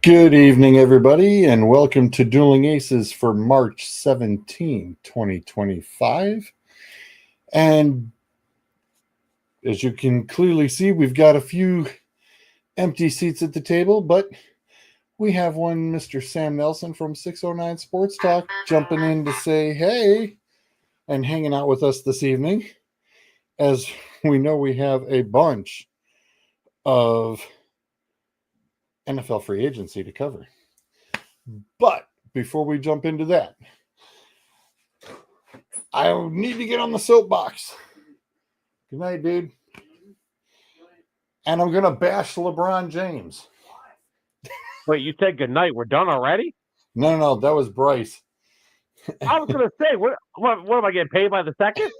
Good evening, everybody, and welcome to Dueling Aces for March 17, 2025. And as you can clearly see, we've got a few empty seats at the table, but we have one Mr. Sam Nelson from 609 Sports Talk jumping in to say hey and hanging out with us this evening, as we know we have a bunch of NFL free agency to cover. But before we jump into that, I need to get on the soapbox. Good night, dude. And I'm going to bash LeBron James. Wait, you said good night. We're done already? No, that was Bryce. I was going to say, what am I getting paid by the second?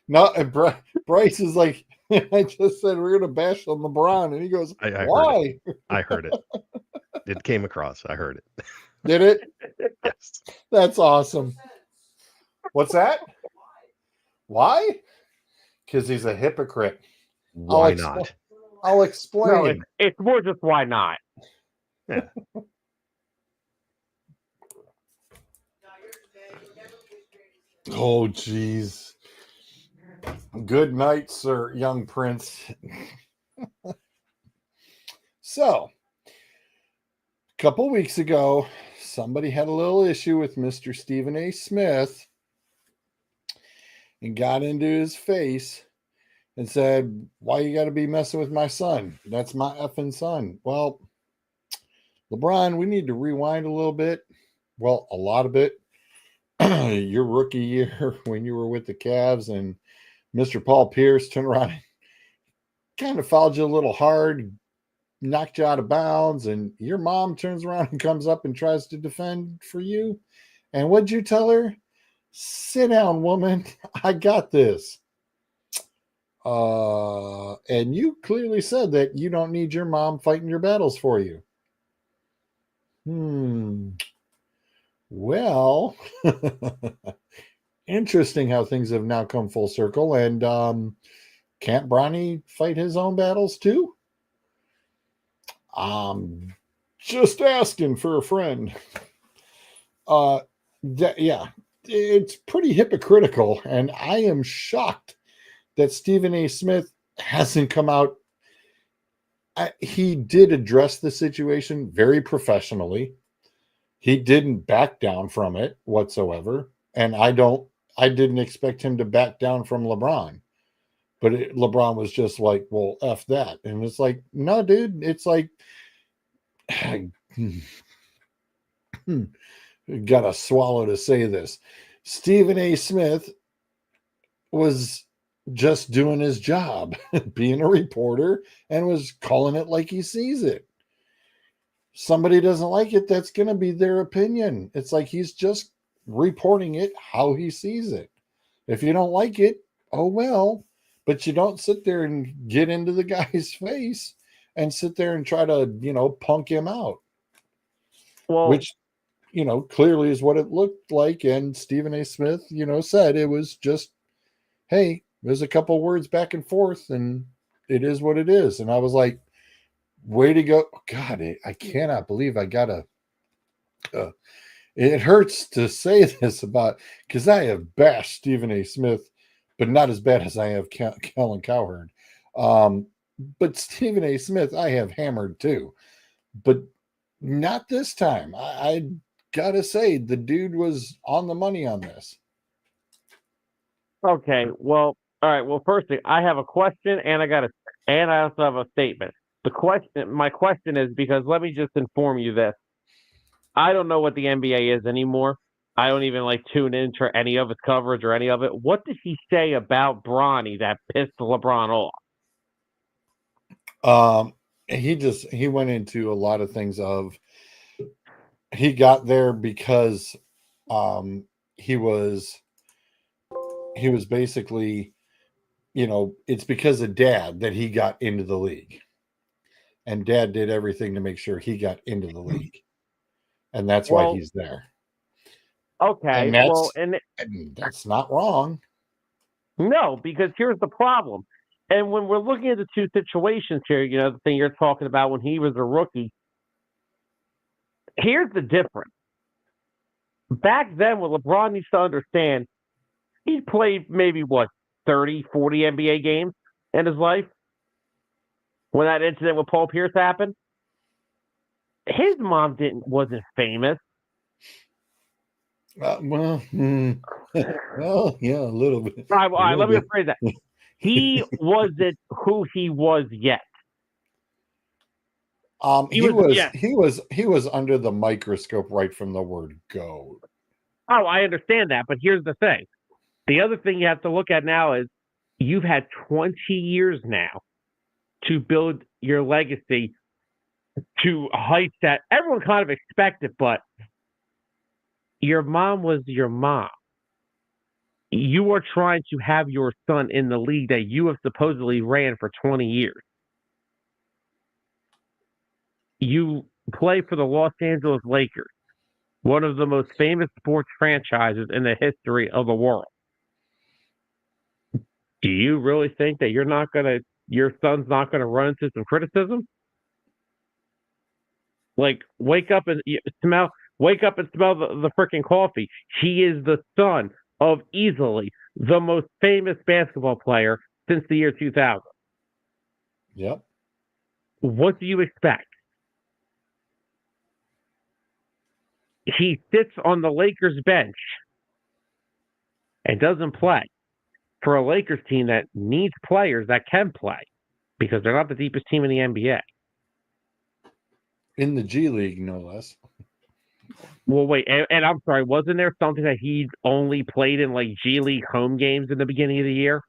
No, Bryce is like, I just said we're going to bash on LeBron. And he goes, why? I heard it. It came across. I heard it. Did it? Yes. That's awesome. What's that? Why? Because he's a hypocrite. Why not? I'll explain. No, it's more just why not. Yeah. Oh, geez. Good night, sir, young prince. So, a couple weeks ago, somebody had a little issue with Mr. Stephen A. Smith and got into his face and said, why you got to be messing with my son? That's my effing son. Well, LeBron, we need to rewind a little bit. Well, a lot of it. Your rookie year when you were with the Cavs and Mr. Paul Pierce turned around and kind of fouled you a little hard, knocked you out of bounds, and your mom turns around and comes up and tries to defend for you. And what'd you tell her? Sit down, woman. I got this. And you clearly said that you don't need your mom fighting your battles for you. Well, interesting how things have now come full circle. And can't Bronny fight his own battles too? Just asking for a friend. Yeah, it's pretty hypocritical, and I am shocked that Stephen A. Smith hasn't come out. He did address the situation very professionally. He didn't back down from it whatsoever, and I didn't expect him to back down from LeBron. But LeBron was just like, well, F that. And it's like, no, dude, it's like, gotta swallow to say this. Stephen A. Smith was just doing his job, being a reporter, and was calling it like he sees it. Somebody doesn't like it, that's going to be their opinion. It's like he's just reporting it how he sees it. If you don't like it, oh well. But you don't sit there and get into the guy's face and sit there and try to, punk him out. Well, which, clearly is what it looked like. And Stephen A. Smith, said it was just, hey, there's a couple words back and forth and it is what it is. And I was like, way to go. God, I cannot believe I got it hurts to say this because I have bashed Stephen A. Smith, but not as bad as I have Kellen Cowherd. But Stephen A. Smith, I have hammered too, but not this time. I gotta say, the dude was on the money on this. Okay, well, all right. Well, firstly, I have a question, and I also have a statement. My question is because let me just inform you this: I don't know what the NBA is anymore. I don't even tune into any of its coverage or any of it. What did he say about Bronny that pissed LeBron off? He went into a lot of things of he got there because he was basically, it's because of dad that he got into the league. And dad did everything to make sure he got into the league. And that's why he's there. Okay. And that's not wrong. No, because here's the problem. And when we're looking at the two situations here, the thing you're talking about when he was a rookie, here's the difference. Back then, what LeBron needs to understand, he played maybe, 30, 40 NBA games in his life when that incident with Paul Pierce happened. His mom wasn't famous. Well, well, yeah, a little bit. All right, let me bit. rephrase that. He wasn't who he was yet. He was under the microscope right from the word go. Oh, I understand that, but here's the thing. The other thing you have to look at now is you've had 20 years now to build your legacy to heights that everyone kind of expected, but your mom was your mom. You are trying to have your son in the league that you have supposedly ran for 20 years. You play for the Los Angeles Lakers, one of the most famous sports franchises in the history of the world. Do you really think that your son's not gonna run into some criticism? Like, wake up and smell the freaking coffee. He is the son of easily the most famous basketball player since the year 2000. Yep. What do you expect? He sits on the Lakers bench and doesn't play for a Lakers team that needs players that can play because they're not the deepest team in the NBA. In the G League, no less. Well, wait, and I'm sorry, wasn't there something that he only played in like G League home games in the beginning of the year?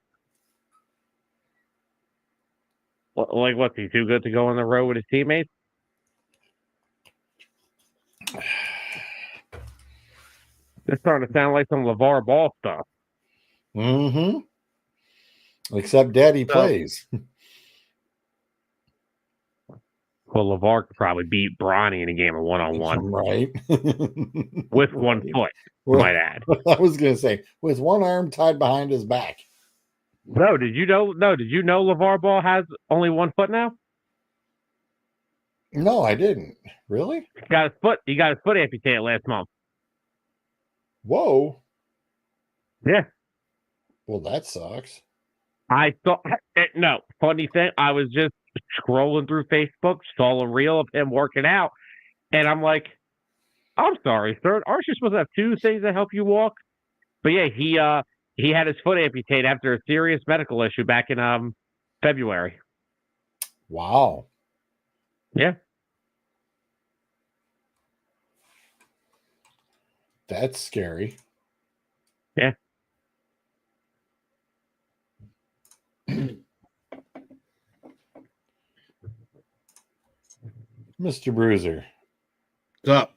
Like, what's he too good to go on the road with his teammates? It's starting to sound like some LeVar Ball stuff. Mm-hmm. Except Daddy plays. Well, LeVar could probably beat Bronny in a game of one-on-one. Right. With 1 foot, I might add. I was going to say, with one arm tied behind his back. No, did you know LeVar Ball has only 1 foot now? No, I didn't. Really? He got his foot amputated last month. Whoa. Yeah. Well, that sucks. I thought, no, funny thing, I was just scrolling through Facebook, saw a reel of him working out, and I'm like, I'm sorry, sir, aren't you supposed to have 2 things that help you walk? But yeah, he had his foot amputated after a serious medical issue back in February. Wow. Yeah. That's scary. Yeah. Mr. Bruiser. What's up?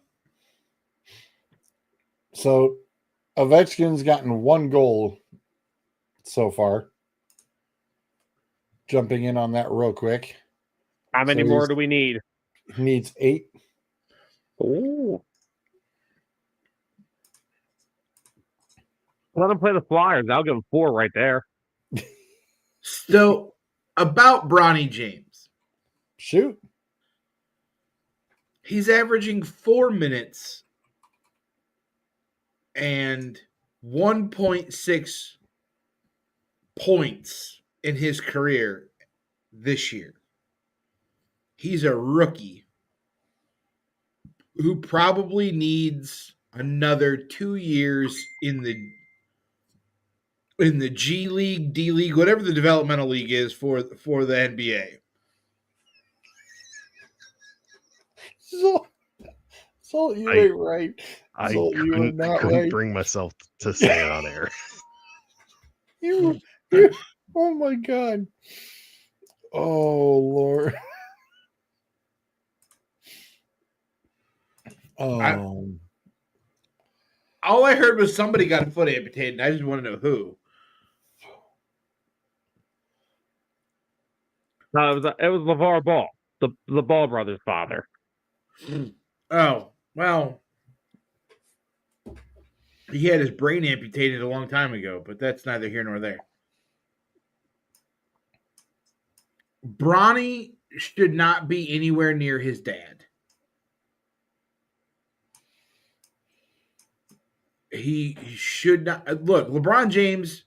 So, Ovechkin's gotten 1 goal so far. Jumping in on that real quick. How many more do we need? He needs 8. Ooh. Let him play the Flyers. I'll give him 4 right there. So, about Bronny James. Shoot. He's averaging 4 minutes and 1.6 points in his career this year. He's a rookie who probably needs another 2 years in the G League, D League, whatever the developmental league is for the NBA. So you ain't right. I You are not couldn't right. bring myself to say it on air. You, oh my God. Oh Lord. All I heard was somebody got a foot amputated, and I just want to know who. No, it was LeVar Ball, the Ball brothers' father. Oh, well, he had his brain amputated a long time ago, but that's neither here nor there. Bronny should not be anywhere near his dad. He should not. Look, LeBron James,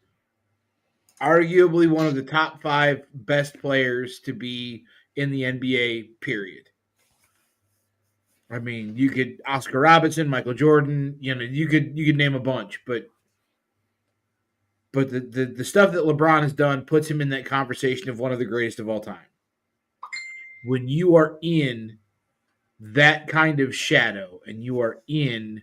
arguably one of the top 5 best players to be in the NBA, period. I mean, you could Oscar Robertson, Michael Jordan, you could name a bunch, but the stuff that LeBron has done puts him in that conversation of one of the greatest of all time. When you are in that kind of shadow and you are in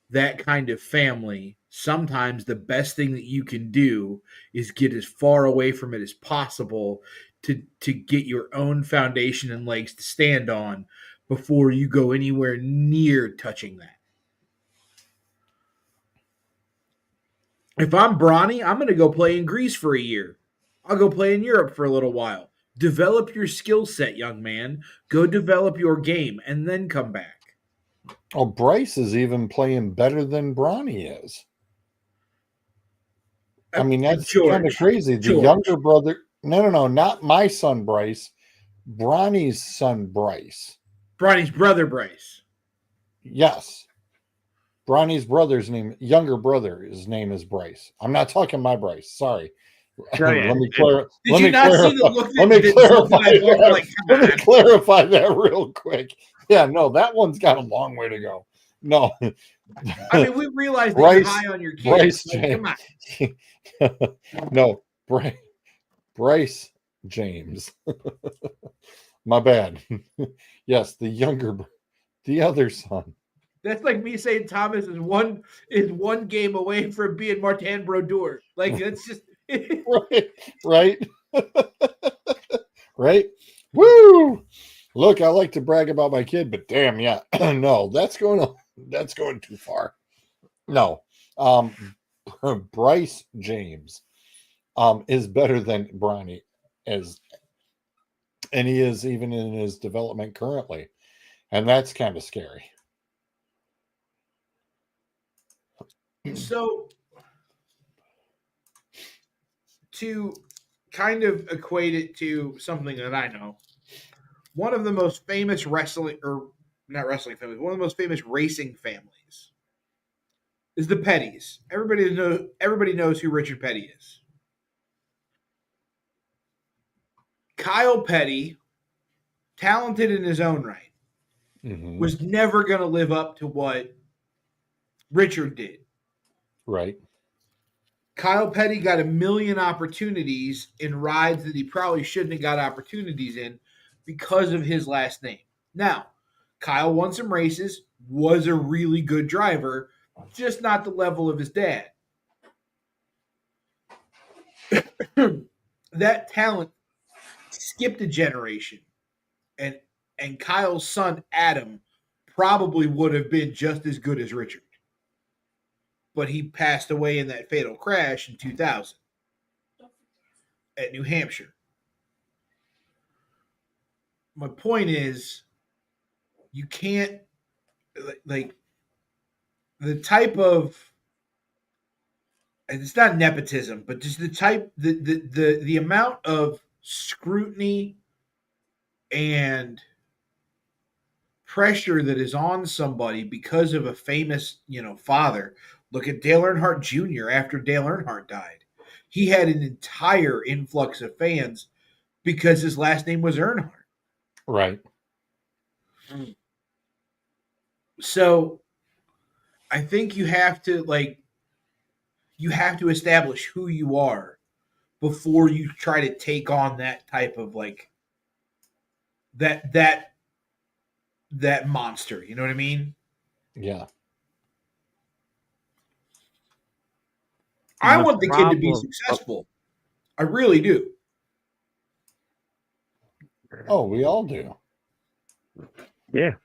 that kind of family, sometimes the best thing that you can do is get as far away from it as possible to get your own foundation and legs to stand on before you go anywhere near touching that. If I'm Bronny, I'm going to go play in Greece for a year. I'll go play in Europe for a little while. Develop your skill set, young man. Go develop your game and then come back. Oh, Bryce is even playing better than Bronny is. I mean, that's kind of crazy. The younger brother, no, not my son Bryce, Bronny's son Bryce. Bronny's brother Bryce. Yes. Bronny's younger brother, his name is Bryce. I'm not talking my Bryce. Sorry. Oh, yeah. Let me clarify. Let me clarify that real quick. Yeah, no, that one's got a long way to go. No. I mean, we realize that you're high on your kids. Bryce come on. No, Bryce James. My bad. Yes, the other son. That's like me saying Thomas is one game away from being Martin Brodeur. Like that's just right. Right. Woo! Look, I like to brag about my kid, but damn, yeah, no, that's going too far. No, Bryce James, is better than Bronny, and he is even in his development currently, and that's kind of scary. So, to kind of equate it to something that I know, one of the most famous one of the most famous racing families is the Pettys. Everybody knows who Richard Petty is. Kyle Petty, talented in his own right, was never going to live up to what Richard did. Right. Kyle Petty got a million opportunities in rides that he probably shouldn't have got opportunities in because of his last name. Now, Kyle won some races, was a really good driver, just not the level of his dad. That talent skipped a generation, and Kyle's son, Adam, probably would have been just as good as Richard. But he passed away in that fatal crash in 2000 at New Hampshire. My point is, you can't, like, the type of, and it's not nepotism, but just the amount of scrutiny and pressure that is on somebody because of a famous, father. Look at Dale Earnhardt Jr. after Dale Earnhardt died. He had an entire influx of fans because his last name was Earnhardt. Right. So I think you have to establish who you are before you try to take on that type of that monster. You know what I mean? Yeah. I want the kid to be successful. I really do. Oh, we all do. Yeah.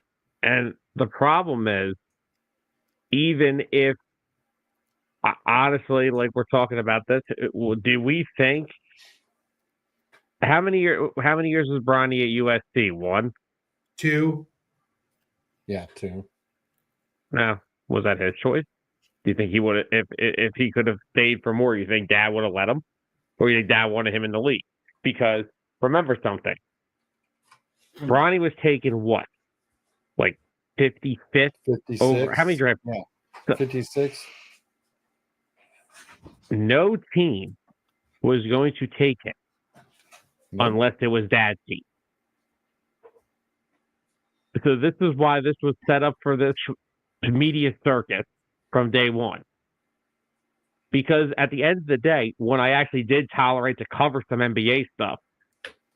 And the problem is, even if, honestly, like we're talking about this, do we think, how many years was Bronny at USC? 1? 2? Yeah, 2. No. Was that his choice? Do you think he would have, if he could have stayed for more, you think Dad would have let him? Or you think Dad wanted him in the league? Because remember something. Bronny was taken what? Like 55th 56. over. How many drafts? Yeah. 56. No team was going to take him Nope. unless it was Dad's team. So this is why this was set up for this media circus from day one. Because at the end of the day, when I actually did tolerate to cover some NBA stuff,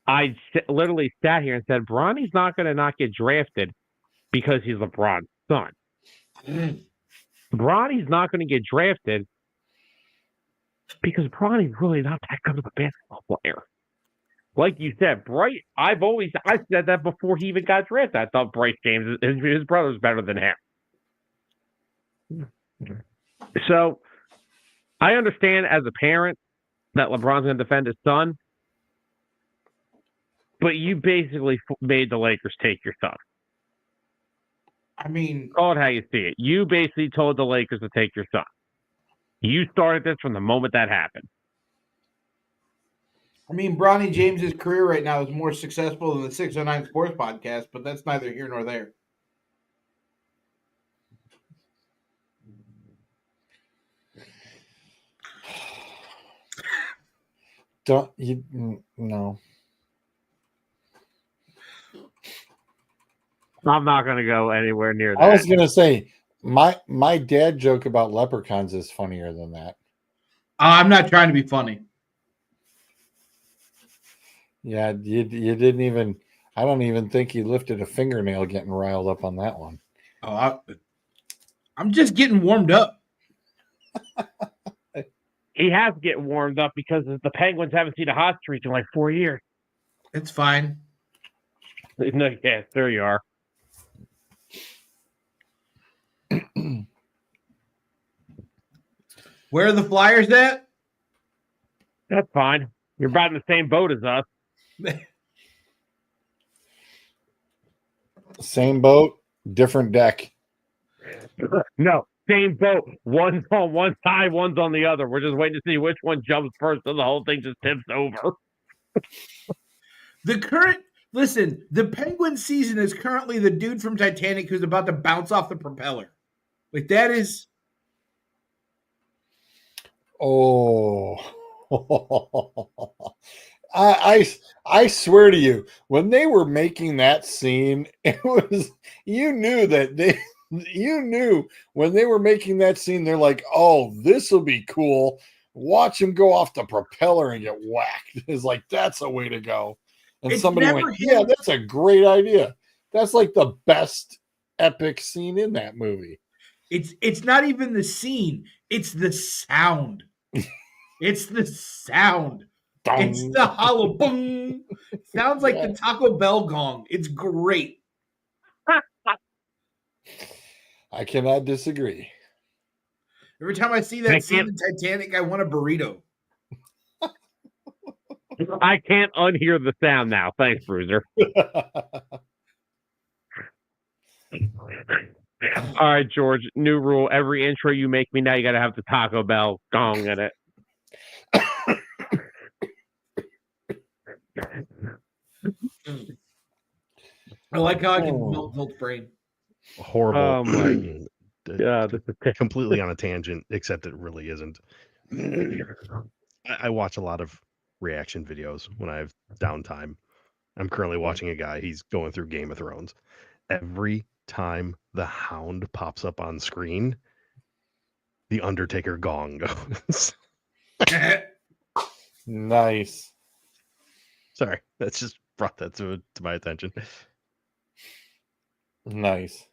I literally sat here and said, Bronny's not going to not get drafted because he's LeBron's son. Bronny's not going to get drafted because Bronny's really not that good of a basketball player. Like you said, Bryce, I said that before he even got drafted. I thought Bryce James, his brother's better than him. So I understand as a parent that LeBron's going to defend his son, but you basically made the Lakers take your son. I mean, Call it how you see it. You basically told the Lakers to take your son. You started this from the moment that happened. Bronny James's career right now is more successful than the 609 Sports Podcast, but that's neither here nor there. Don't you? No. I'm not going to go anywhere near that. I was gonna say my dad joke about leprechauns is funnier than that. I'm not trying to be funny. Yeah, you didn't even. I don't even think you lifted a fingernail getting riled up on that one. Oh, I'm just getting warmed up. He has to get warmed up because the Penguins haven't seen a hot streak in like 4 years. It's fine. No, yes, there you are. Where are the Flyers at? That's fine. You're about in the same boat as us. Same boat, different deck. No, same boat. One's on one side, one's on the other. We're just waiting to see which one jumps first, so the whole thing just tips over. The Penguin season is currently the dude from Titanic who's about to bounce off the propeller. Like, that is... Oh, I swear to you, when they were making that scene, it was you knew when they were making that scene, they're like, oh, this will be cool. Watch him go off the propeller and get whacked. It's like, that's a way to go. And somebody went, yeah, that's a great idea. That's like the best epic scene in that movie. It's not even the scene. It's the sound. It's the sound. It's the hollow boom. It sounds like the Taco Bell gong. It's great. I cannot disagree. Every time I see that scene in Titanic, I want a burrito. I can't unhear the sound now. Thanks, Bruiser. All right, George. New rule. Every intro you make me now, you got to have the Taco Bell gong in it. I like how I can melt Volt's brain. Horrible. Oh my God, this is completely on a tangent, except it really isn't. I watch a lot of reaction videos when I have downtime. I'm currently watching a guy. He's going through Game of Thrones. Every time the Hound pops up on screen, the Undertaker gong goes. Nice. Sorry, that's just brought that to my attention. Nice.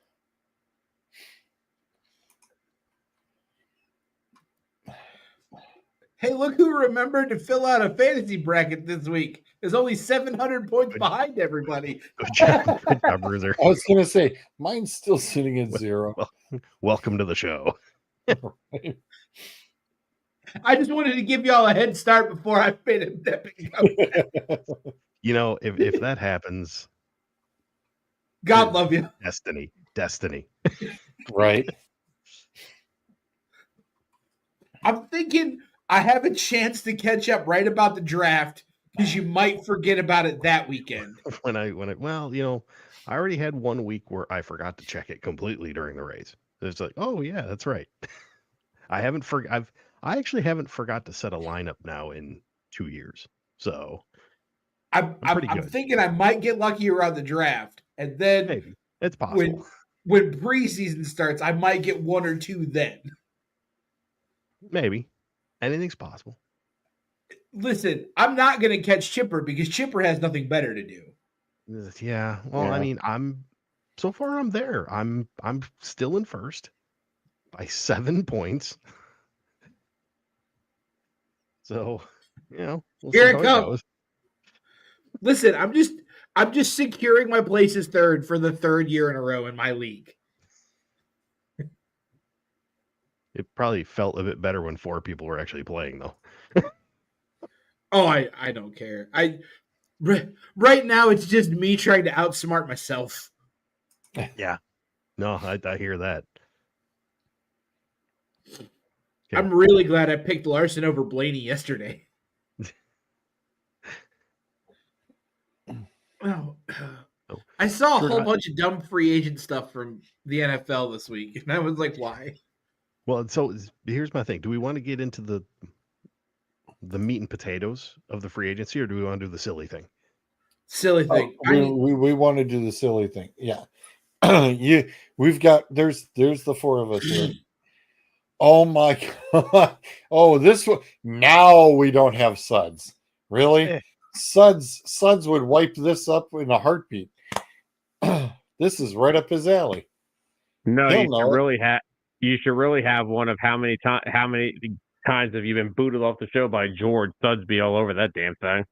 Hey, look who remembered to fill out a fantasy bracket this week. Is only 700 points behind everybody. Good job, Bruiser. I was going to say, mine's still sitting at 0. Welcome to the show. I just wanted to give y'all a head start before I made an epic comeback. You know, if that happens, God love you. Destiny. Right. I'm thinking I have a chance to catch up right about the draft Because you might forget about it that weekend. when I well, you know, I already had 1 week where I forgot to check it completely during the race. It's like, oh yeah, that's right. I actually haven't forgot to set a lineup now in 2 years. So I'm pretty I'm good. thinking I might get lucky around the draft, and then Maybe it's possible. when preseason starts, I might get 1 or 2 then. Maybe anything's possible. Listen, I'm not going to catch Chipper because Chipper has nothing better to do. Yeah. Well, I Yeah. mean, so far I'm there. I'm still in first by 7 points. So, you know, we'll Here see it how it comes. goes. Listen, I'm just securing my place as third for the 3rd year in a row in my league. It probably felt a bit better when 4 people were actually playing, though. Oh, I don't care. Right now it's just me trying to outsmart myself. Yeah. No, I hear that. Okay. I'm really glad I picked Larson over Blaney yesterday. Oh, So, I saw a Kurt, whole bunch of dumb free agent stuff from the NFL this week, and I was like, why? well, so here's my thing. Do we want to get into the meat and potatoes of the free agency, or do we want to do the silly thing? Silly thing. We want to do the silly thing. Yeah. We've got there's the 4 of us here. Oh my god. Oh, this one now we don't have Suds. Really? Eh. Suds would wipe this up in a heartbeat. This is right up his alley. No, He'll you know should it. really have. You should really have one of how many times have you been booted off the show by George Sudsby all over that damn thing?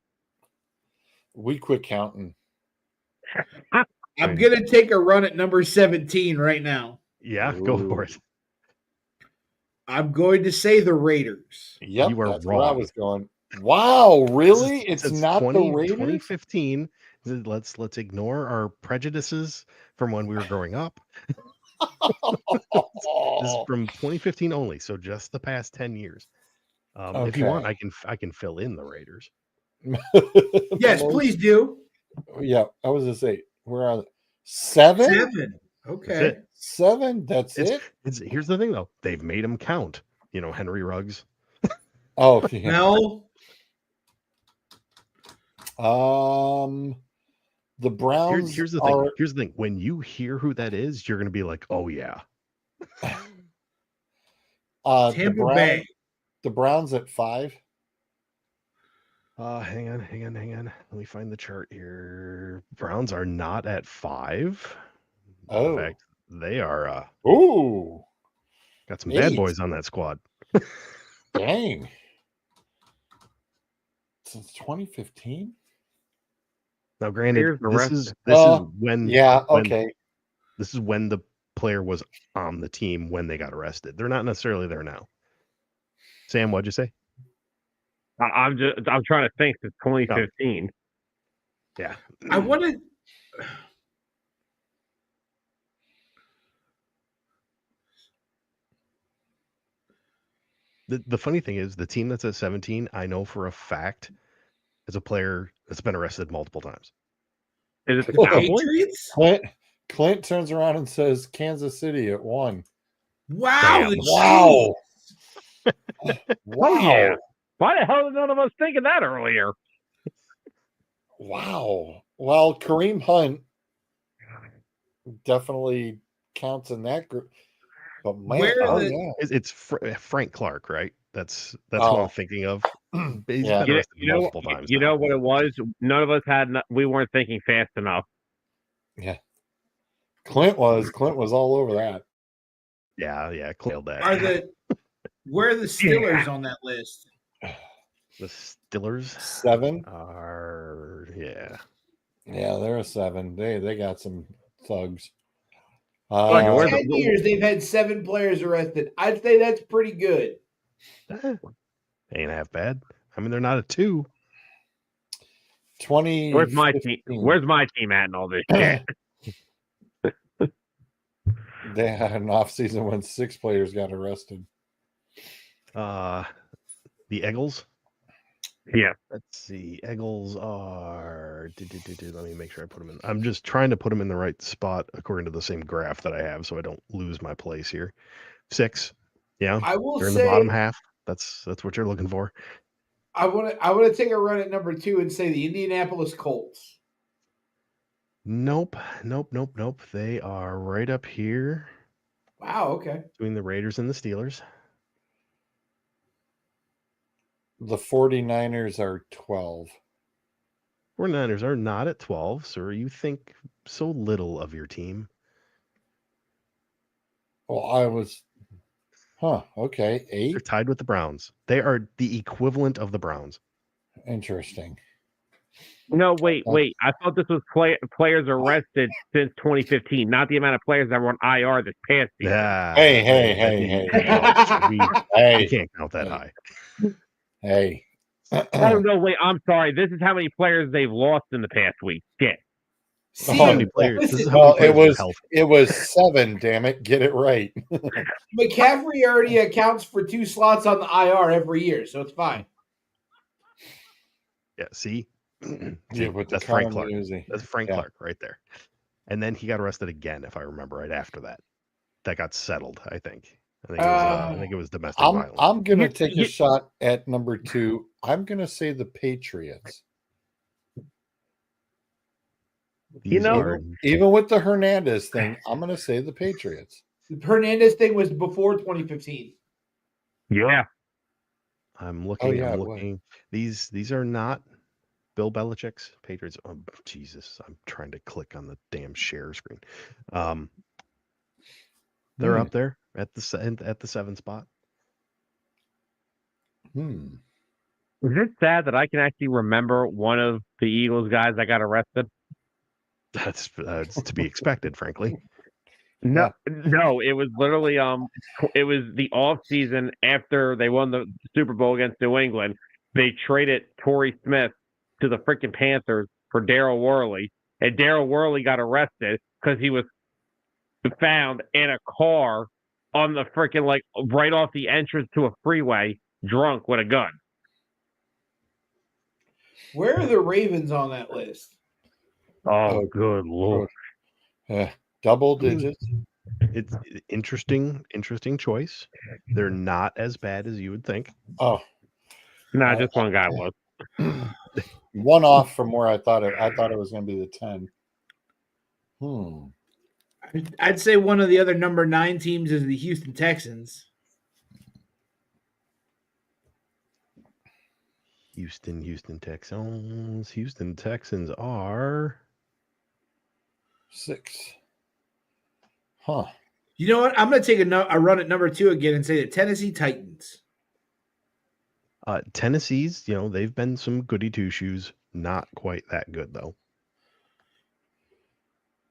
We quit counting. I'm going to take a run at number 17 right now. Yeah, go for it. I'm going to say the Raiders. Yep, You are that's where I wrong. was going. Wow, really? It's Since not the Raiders? 2015. Let's ignore our prejudices from when we were growing up. This is from 2015 only, so just the past 10 years. If you want, I can fill in the Raiders. Yes, please do. Yeah, I was gonna say where are they? 7? 7. Okay. 7. That's it. Here's the thing, though. They've made them count. You know, Henry Ruggs. Oh, yeah. Well, the Browns. Here's the thing. Here's the thing. When you hear who that is, you're gonna be like, "Oh yeah." Tampa Bay. The Browns at 5. Hang on. Let me find the chart here. Browns are not at 5. Oh, in fact, they are. Ooh, Got some bad boys on that squad. Dang! Since 2015. Now, granted, this is when. Yeah. Okay. This is when the player was on the team when they got arrested. They're not necessarily there now. Sam, what'd you say? I'm trying to think since 2015. Yeah. I wanted. The funny thing is, the team that's at 17, I know for a fact, is a player that's been arrested multiple times. Is it the Cowboys? Patriots? Clint turns around and says Kansas City at 1. Wow. Damn. Wow. Oh yeah. Why the hell did none of us think of that earlier? Wow. Well, Kareem Hunt definitely counts in that group. But man, It's Frank Clark, right? That's what I'm thinking of. He's been arrested multiple times. You know what it was? None of us we weren't thinking fast enough. Yeah. Clint was all over that. Yeah, Clint that. Where are the Steelers on that list? The Steelers 7 are Yeah, they're a 7. They got some thugs. 10 years they've had 7 players arrested. I'd say that's pretty good. Ain't half bad. I mean, they're not a 2. 20. Where's my team? Where's my team at in all this shit? They had an off season when 6 players got arrested. The Eagles. Yeah. Let's see. Eagles are. Let me make sure I put them in. I'm just trying to put them in the right spot according to the same graph that I have, so I don't lose my place here. 6. Yeah, I will they're in the bottom say half. That's what you're looking for. I want to take a run at number 2 and say the Indianapolis Colts. Nope. They are right up here Wow. Okay. between the Raiders and the Steelers. The 49ers are 12. 49ers are not at 12, sir. You think so little of your team. Well, I was, okay, They're 8. tied with the Browns. They are the equivalent of the Browns. Interesting. No, wait. I thought this was players arrested since 2015, not the amount of players that were on IR this past season. Yeah. Hey. We can't count that high. Hey. Oh, no, wait. I'm sorry. This is how many players they've lost in the past week. Shit. This is how many players. This is how many Well, players are healthy. it was 7. Damn it, get it right. McCaffrey already accounts for 2 slots on the IR every year, so it's fine. Yeah. See, Yeah, with that's the Frank Clark. Clark. That's Frank Clark right there. And then he got arrested again, if I remember right after that. That got settled, I think. I think it was domestic violence. I'm gonna take a shot at number 2. I'm gonna say the Patriots. Even with the Hernandez thing, I'm gonna say the Patriots. The Hernandez thing was before 2015. Yeah. I'm looking. I'm looking. These are not Bill Belichick's Patriots. Oh, Jesus, I'm trying to click on the damn share screen. They're up there at the 7th spot. Is it sad that I can actually remember one of the Eagles guys that got arrested? That's to be expected, frankly. No, it was literally it was the off season after they won the Super Bowl against New England. They traded Torrey Smith to the freaking Panthers for Daryl Worley, and Daryl Worley got arrested because he was found in a car on the freaking right off the entrance to a freeway, drunk with a gun. Where are the Ravens on that list? Oh, good Lord. Double digits. It's interesting choice. They're not as bad as you would think. Oh. No, just one guy was. One off from where I thought it was going to be the 10. I'd say one of the other number 9 teams is the Houston Texans. Houston Texans. Houston Texans are 6. You know what? I'm going to take a run at number 2 again and say the Tennessee Titans. Tennessee's, they've been some goody two shoes. Not quite that good though.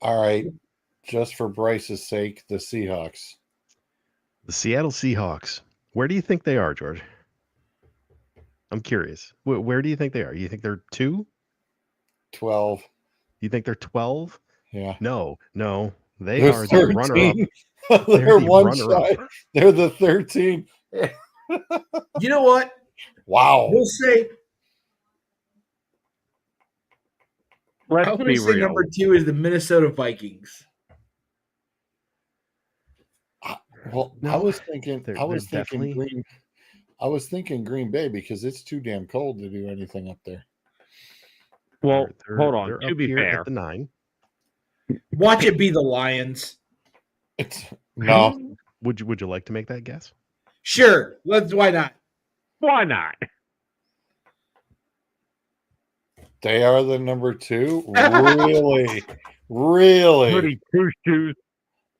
All right, just for Bryce's sake, the Seahawks. The Seattle Seahawks. Where do you think they are, George? I'm curious. Where do you think they are? You think they're 2? 12. You think they're 12? Yeah. No. They're are 13. the runner-up. They're one shy. They're the 13. You know what? Wow. We'll say. Let's be real. Number 2 is the Minnesota Vikings. I was thinking Green Bay because it's too damn cold to do anything up there. Well, hold on. They're to be fair, at the 9. Watch it be the Lions. No. Would you like to make that guess? Sure. Why not? Why not? They are the number 2. Really? Pretty two shoes.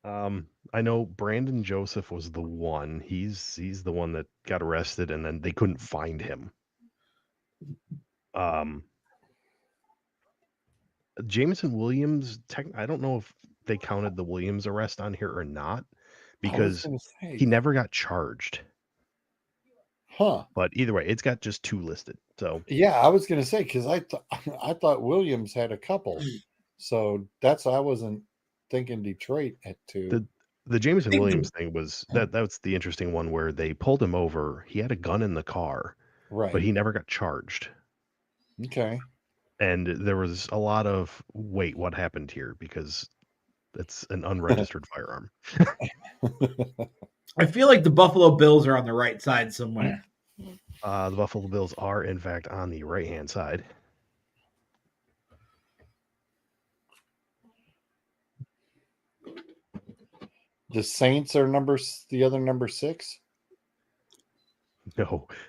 I know Brandon Joseph was the one. He's the one that got arrested, and then they couldn't find him. Jameson Williams. I don't know if they counted the Williams arrest on here or not, because he never got charged. But either way, it's got just 2 listed. So yeah, I was going to say because I thought Williams had a couple, so that's I wasn't thinking Detroit at 2. The Jameson Williams thing was that's the interesting one where they pulled him over. He had a gun in the car, Right. but he never got charged. Okay. And there was a lot of, wait, what happened here? Because it's an unregistered firearm. I feel like the Buffalo Bills are on the right side somewhere. The Buffalo Bills are, in fact, on the right-hand side. The Saints are the other number 6.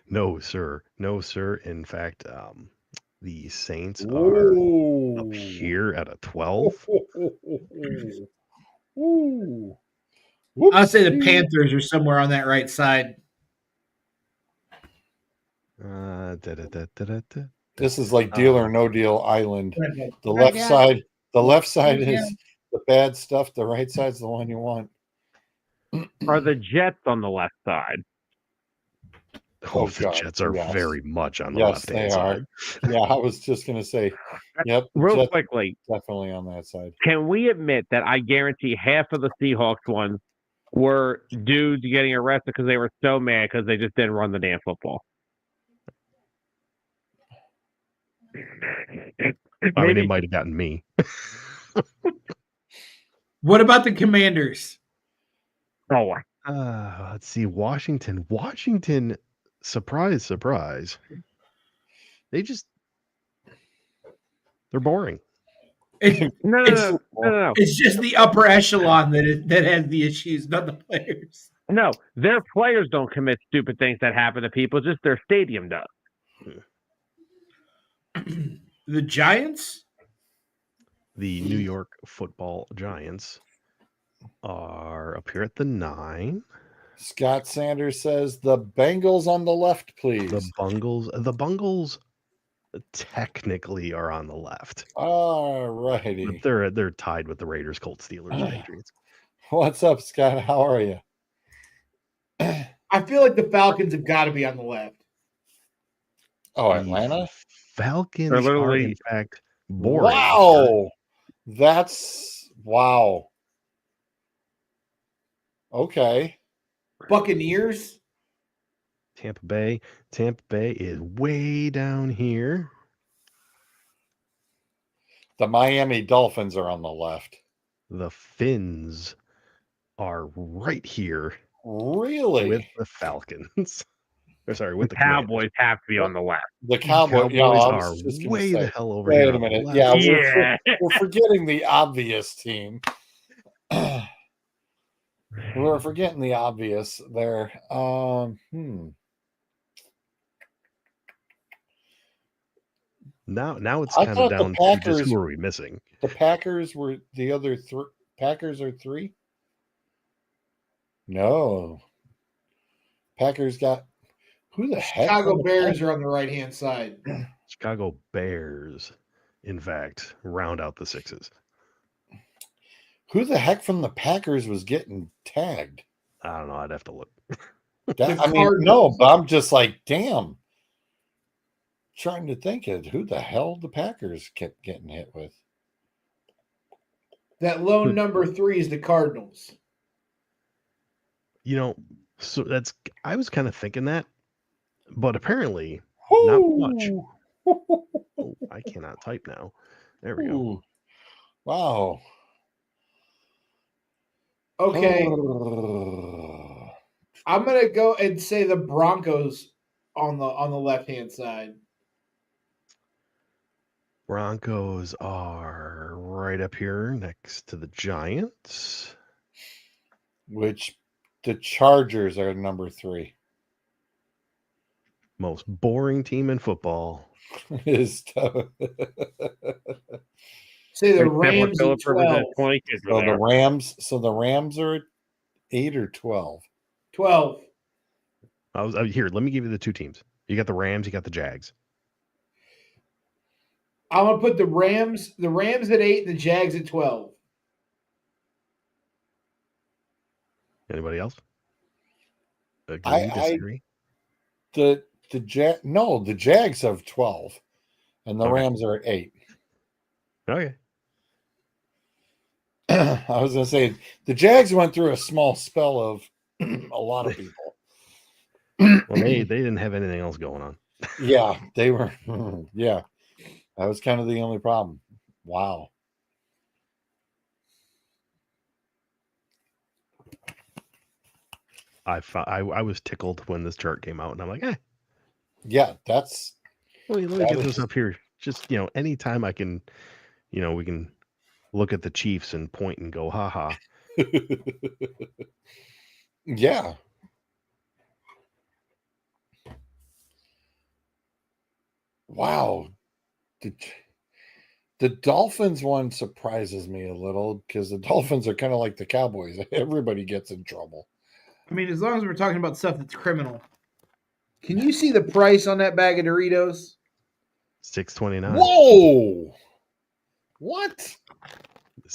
No, sir. No, sir. In fact, the Saints are up here at a 12. Ooh. I'll say the Panthers are somewhere on that right side. This is like Deal or No Deal Island. The left side is the bad stuff. The right side's the one you want. Are the Jets on the left side? Oh, the Jets are very much on the left-hand side. Yeah, I was just going to say, yep. Real quickly, definitely on that side. Can we admit that I guarantee half of the Seahawks ones were dudes getting arrested because they were so mad because they just didn't run the damn football? I mean, it might have gotten me. What about the Commanders? Oh, let's see. Washington. Surprise, surprise. They're boring. No. It's just the upper echelon that has the issues, not the players. No, their players don't commit stupid things that happen to people. Just their stadium does. The Giants? The New York Football Giants are up here at the 9. Scott Sanders says the Bengals on the left, please. The Bungles technically are on the left. All righty. They're tied with the Raiders, Colts, Steelers, and Patriots. What's up, Scott? How are you? I feel like the Falcons have got to be on the left. Oh, Atlanta? Falcons are, in fact, boring. Wow. Wow. Okay. Buccaneers? Tampa Bay is way down here. The Miami Dolphins are on the left. The Finns are right here. Really? With the Falcons. With the Cowboys have to be on the left. The Cowboys are way the hell over here. Wait a minute. Yeah, we're forgetting the obvious team. We're forgetting the obvious there. Now it's kind of down to just who are we missing. The Packers were the other three. Packers are 3? No. Packers got who the heck? Chicago Bears are on the right-hand side. Chicago Bears, in fact, round out the 6s. Who the heck from the Packers was getting tagged? I don't know. I'd have to look. No, but I'm just like, damn. Trying to think of who the hell the Packers kept getting hit with. That lone number 3 is the Cardinals. So I was kind of thinking that, but apparently not much. Oh, I cannot type now. There we go. Wow. Okay. I'm gonna go and say the Broncos on the left-hand side. Broncos are right up here next to the Giants. Which the Chargers are number 3. Most boring team in football. Is say the Rams at 12. So the Rams are at 8 or 12. 12. Here, let me give you the 2 teams. You got the Rams, you got the Jags. I'm gonna put the Rams at 8 and the Jags at 12. Anybody else? Disagree? The Jags have 12 and the Rams are at 8. Okay. I was going to say the Jags went through a small spell of a lot of people. Well, they didn't have anything else going on. Yeah, they were. Yeah, that was kind of the only problem. Wow. I was tickled when this chart came out, and I'm like, Yeah, that's let me that get this is up here. Just anytime I can, we can look at the Chiefs and point and go, ha ha. yeah. Wow. The, the Dolphins one surprises me a little because the Dolphins are kind of like the Cowboys. Everybody gets in trouble. I mean, as long as we're talking about stuff that's criminal. Can you see the price on that bag of Doritos? $6.29. Whoa! What?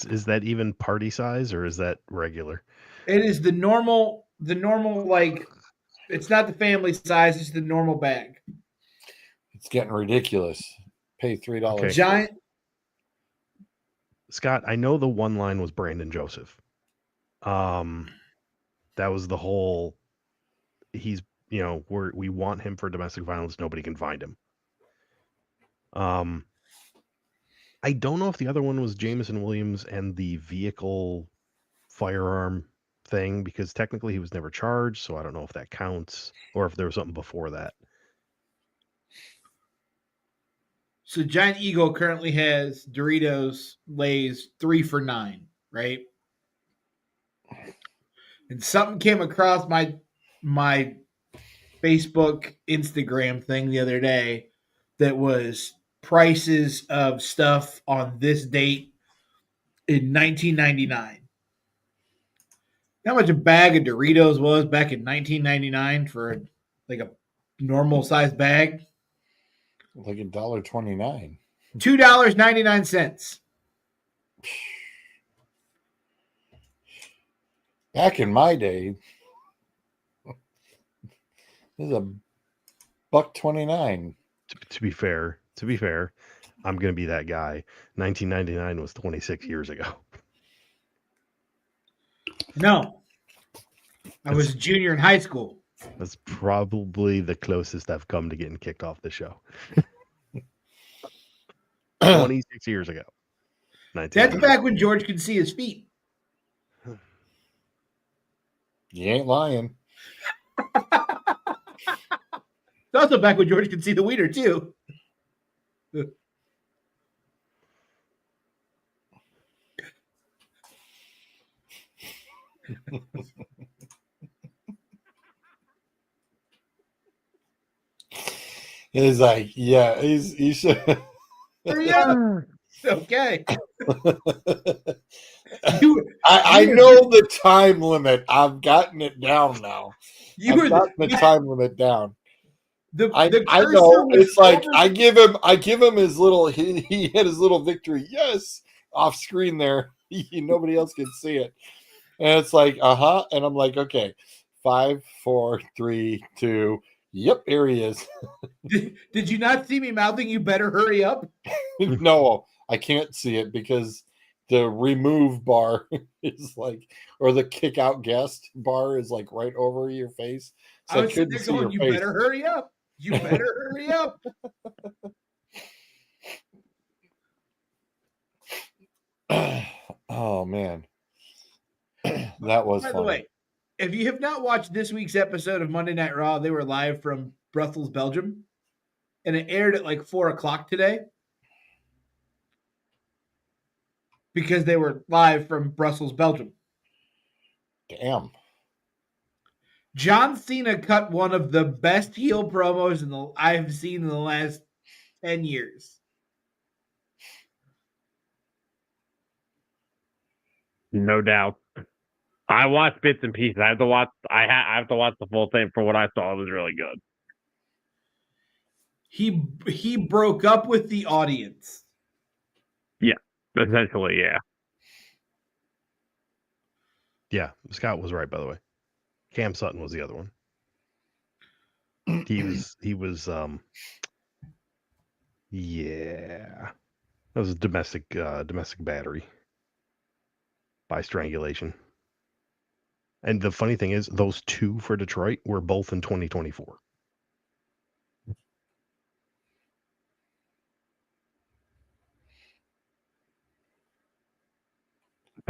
Is that even party size or is that regular? It is the normal like it's not the family size, it's the normal bag. It's getting ridiculous. Pay $3. Okay. Giant. Scott, I know the one line was Brandon Joseph. That was the whole. He's we want him for domestic violence. Nobody can find him. I don't know if the other one was Jameson Williams and the vehicle firearm thing because technically he was never charged, so I don't know if that counts or if there was something before that. So Giant Eagle currently has Doritos Lay's 3 for $9, right? And something came across my Facebook, Instagram thing the other day that was prices of stuff on this date in 1999. How much a bag of Doritos was back in 1999 for like a normal size bag? Like $1.29. $2.99. Back in my day, this is $1.29. To be fair, I'm going to be that guy. 1999 was 26 years ago. No. I was a junior in high school. That's probably the closest I've come to getting kicked off the show. 26 years ago. That's back when George could see his feet. You ain't lying. It's also back when George could see the wiener, too. He's like, yeah, he should. Yeah. Okay. I know the time limit. I've gotten it down now. I've gotten the time limit down. I cursor know. was It's like over- I give him his little. He had his little victory. Yes, off screen there. Nobody else can see it, and it's like and I'm like, okay, 5, 4, 3, 2. Yep, here he is. Did you not see me mouthing? You better hurry up. No, I can't see it because the remove bar is like, or the kick out guest bar is like right over your face. So I was sitting there going, "You face. better hurry up! You better hurry up!" Oh man, that was. By funny. the way, if you have not watched this week's episode of Monday Night Raw, they were live from Brussels, Belgium, and it aired at like 4:00 today because they were live from Brussels, Belgium. Damn. John Cena cut one of the best heel promos I've seen in the last 10 years. No doubt. I watched bits and pieces. I have to watch. I have to watch the full thing. For what I saw, it was really good. He broke up with the audience. Yeah, essentially, yeah. Yeah, Scott was right, by the way. Cam Sutton was the other one. He was yeah. That was a domestic battery by strangulation. And the funny thing is those two for Detroit were both in 2024.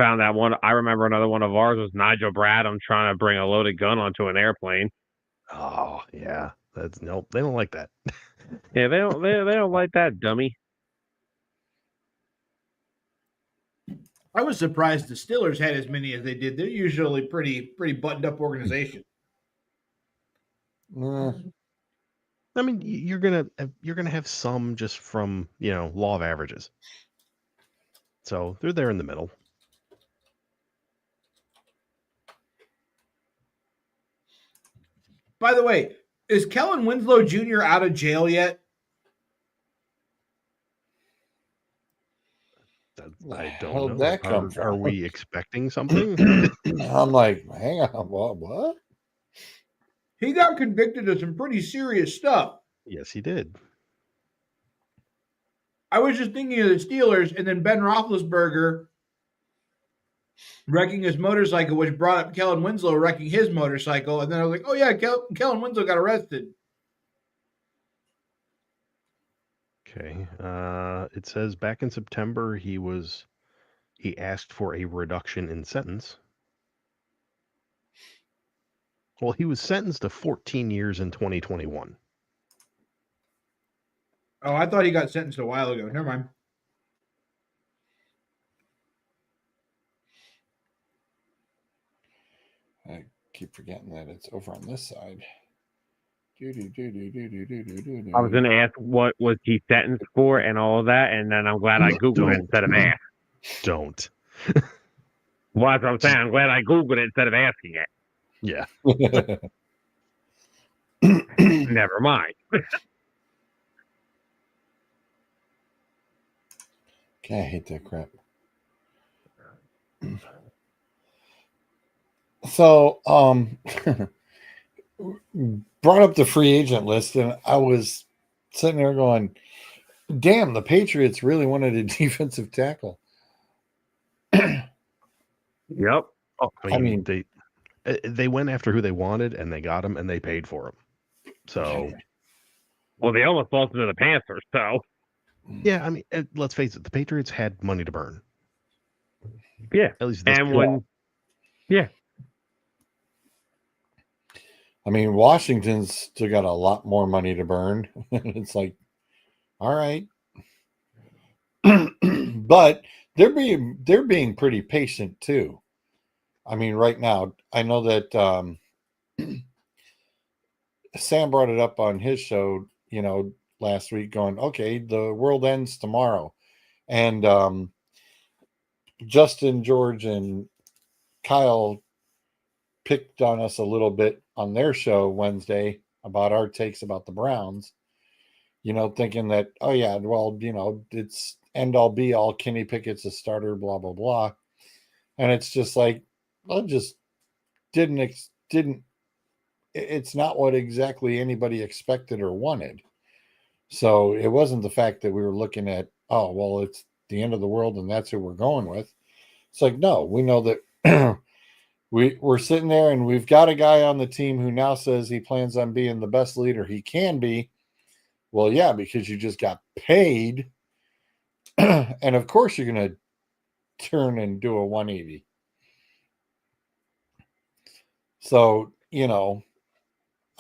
found that one. I remember another one of ours was Nigel Bradham trying to bring a loaded gun onto an airplane. Oh yeah, that's nope. They don't like that. Yeah, they don't like that, dummy. I was surprised the Steelers had as many as they did. They're usually pretty buttoned up organization. I mean, you're gonna have some just from law of averages. So they're there in the middle. By the way, is Kellen Winslow Jr. out of jail yet? I don't How'd know. that come Are from? we expecting something? I'm like, hang on, what? He got convicted of some pretty serious stuff. Yes, he did. I was just thinking of the Steelers, and then Ben Roethlisberger wrecking his motorcycle, which brought up Kellen Winslow wrecking his motorcycle, and then I was like, oh yeah, Kellen Winslow got arrested. Okay. It says back in September he asked for a reduction in sentence. Well, he was sentenced to 14 years in 2021. Oh, I thought he got sentenced a while ago. Never mind. I keep forgetting that it's over on this side. I was going to ask what was he sentenced for and all of that, and then I'm glad I Googled it instead of asking. Don't. Well, that's what I'm saying. I'm glad I Googled it instead of asking it. Yeah. Never mind. Okay, I hate that crap. So, brought up the free agent list, and I was sitting there going, damn, the Patriots really wanted a defensive tackle. Yep. Oh, I mean, they went after who they wanted, and they got him, and they paid for him. So, well, they almost lost to the Panthers. So, yeah, I mean, let's face it, the Patriots had money to burn. Yeah, at least this and year. when, yeah, I mean, Washington's still got a lot more money to burn. It's like, all right, but they're being pretty patient too. I mean, right now, I know that Sam brought it up on his show, last week, going, okay, the world ends tomorrow, and Justin, George, and Kyle picked on us a little bit on their show Wednesday about our takes about the Browns, thinking that, oh yeah, well, it's end all be all, Kenny Pickett's a starter, blah, blah, blah. And it's just like, well, just didn't, it's not what exactly anybody expected or wanted. So it wasn't the fact that we were looking at, oh, well, it's the end of the world and that's who we're going with. It's like, no, we know that we're sitting there and we've got a guy on the team who now says he plans on being the best leader he can be. Well, yeah, because you just got paid. And of course you're going to turn and do a 180. So,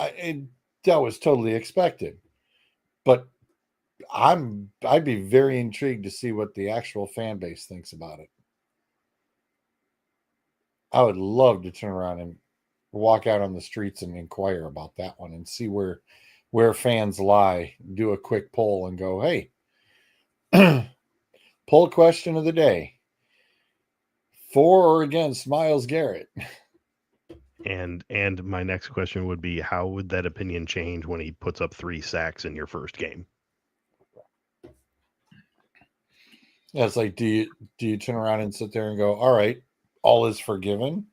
that was totally expected. But I'd be very intrigued to see what the actual fan base thinks about it. I would love to turn around and walk out on the streets and inquire about that one and see where fans lie. Do a quick poll and go, hey, poll question of the day: for or against Myles Garrett? And my next question would be, how would that opinion change when he puts up 3 sacks in your first game? Yeah, it's like, do you turn around and sit there and go, all right, all is forgiven?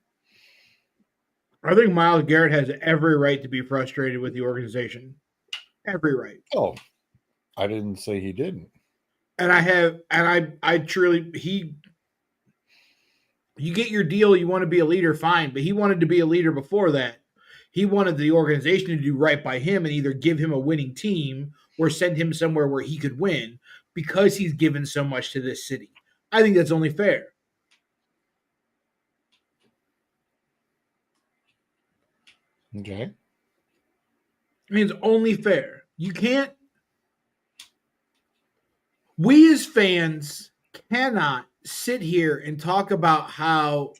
I think Myles Garrett has every right to be frustrated with the organization. Every right. Oh, I didn't say he didn't. And I truly, you get your deal, you want to be a leader, fine. But he wanted to be a leader before that. He wanted the organization to do right by him and either give him a winning team or send him somewhere where he could win because he's given so much to this city. I think that's only fair. Okay. I mean, it's only fair. You can't. We as fans cannot sit here and talk about how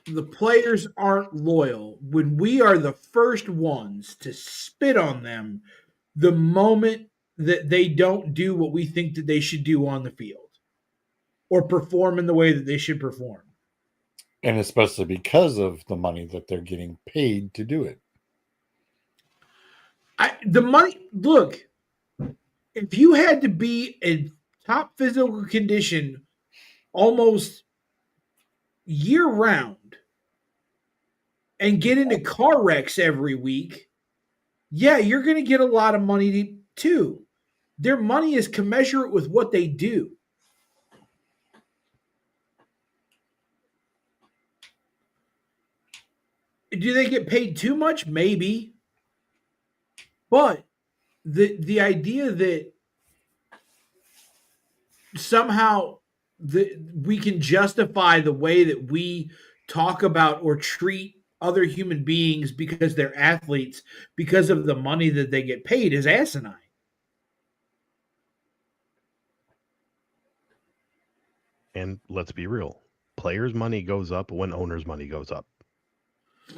the players aren't loyal when we are the first ones to spit on them the moment that they don't do what we think that they should do on the field or perform in the way that they should perform. And especially because of the money that they're getting paid to do it. The money, look, if you had to be in top physical condition almost year round and get into car wrecks every week, yeah, you're going to get a lot of money too. Their money is commensurate with what they do. Do they get paid too much? Maybe. But the idea that somehow we can justify the way that we talk about or treat other human beings because they're athletes because of the money that they get paid is asinine. And let's be real. Players' money goes up when owners' money goes up.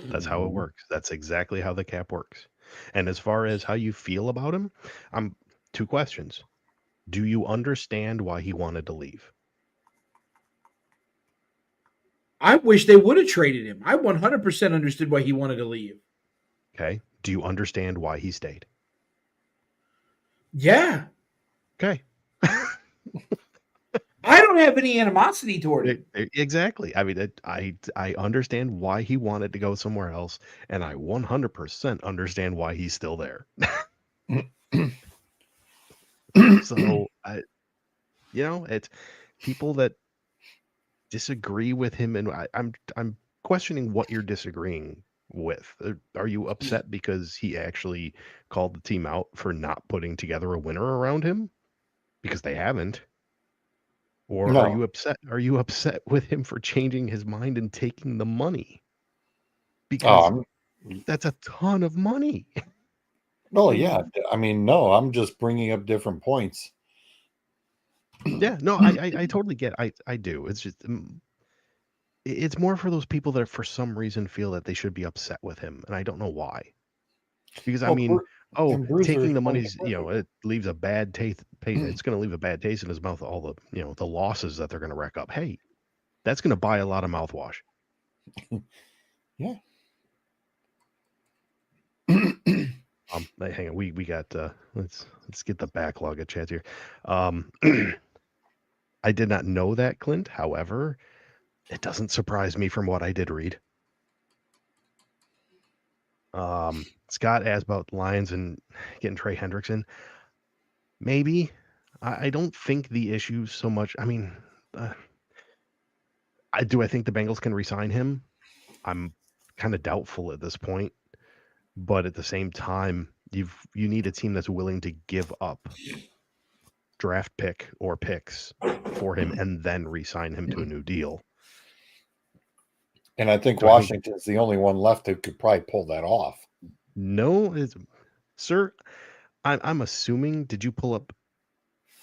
That's how it works. That's exactly how the cap works. And as far as how you feel about him, I'm two questions. Do you understand why he wanted to leave? I wish they would have traded him. I 100% understood why he wanted to leave. Okay. Do you understand why he stayed? Yeah. Okay. I don't have any animosity toward him. Exactly. I mean, I understand why he wanted to go somewhere else, and I 100% understand why he's still there. So, it's people that disagree with him, and I'm questioning what you're disagreeing with. Are you upset because he actually called the team out for not putting together a winner around him? Because they haven't. Or are No. you upset? Are you upset with him for changing his mind and taking the money? Because that's a ton of money. Oh, yeah. I mean, no, I'm just bringing up different points. Yeah, no, I totally get. I do. It's just it's more for those people that for some reason feel that they should be upset with him, and I don't know why. Because I Well, mean, and Bruiser taking the explained money's, it perfectly. it leaves a bad taste. It's going to leave a bad taste in his mouth. All the, the losses that they're going to rack up. Hey, that's going to buy a lot of mouthwash. Yeah. Hang on, we got let's get the backlog of chats here. I did not know that, Clint. However, it doesn't surprise me from what I did read. Scott asked about Lions and getting Trey Hendrickson. Maybe. I don't think the issue so much. I mean, I think the Bengals can re-sign him. I'm kind of doubtful at this point, but at the same time, you need a team that's willing to give up draft pick or picks for him and then re-sign him to a new deal. And I think So Washington's the only one left who could probably pull that off. No, sir, I'm assuming. Did you pull up?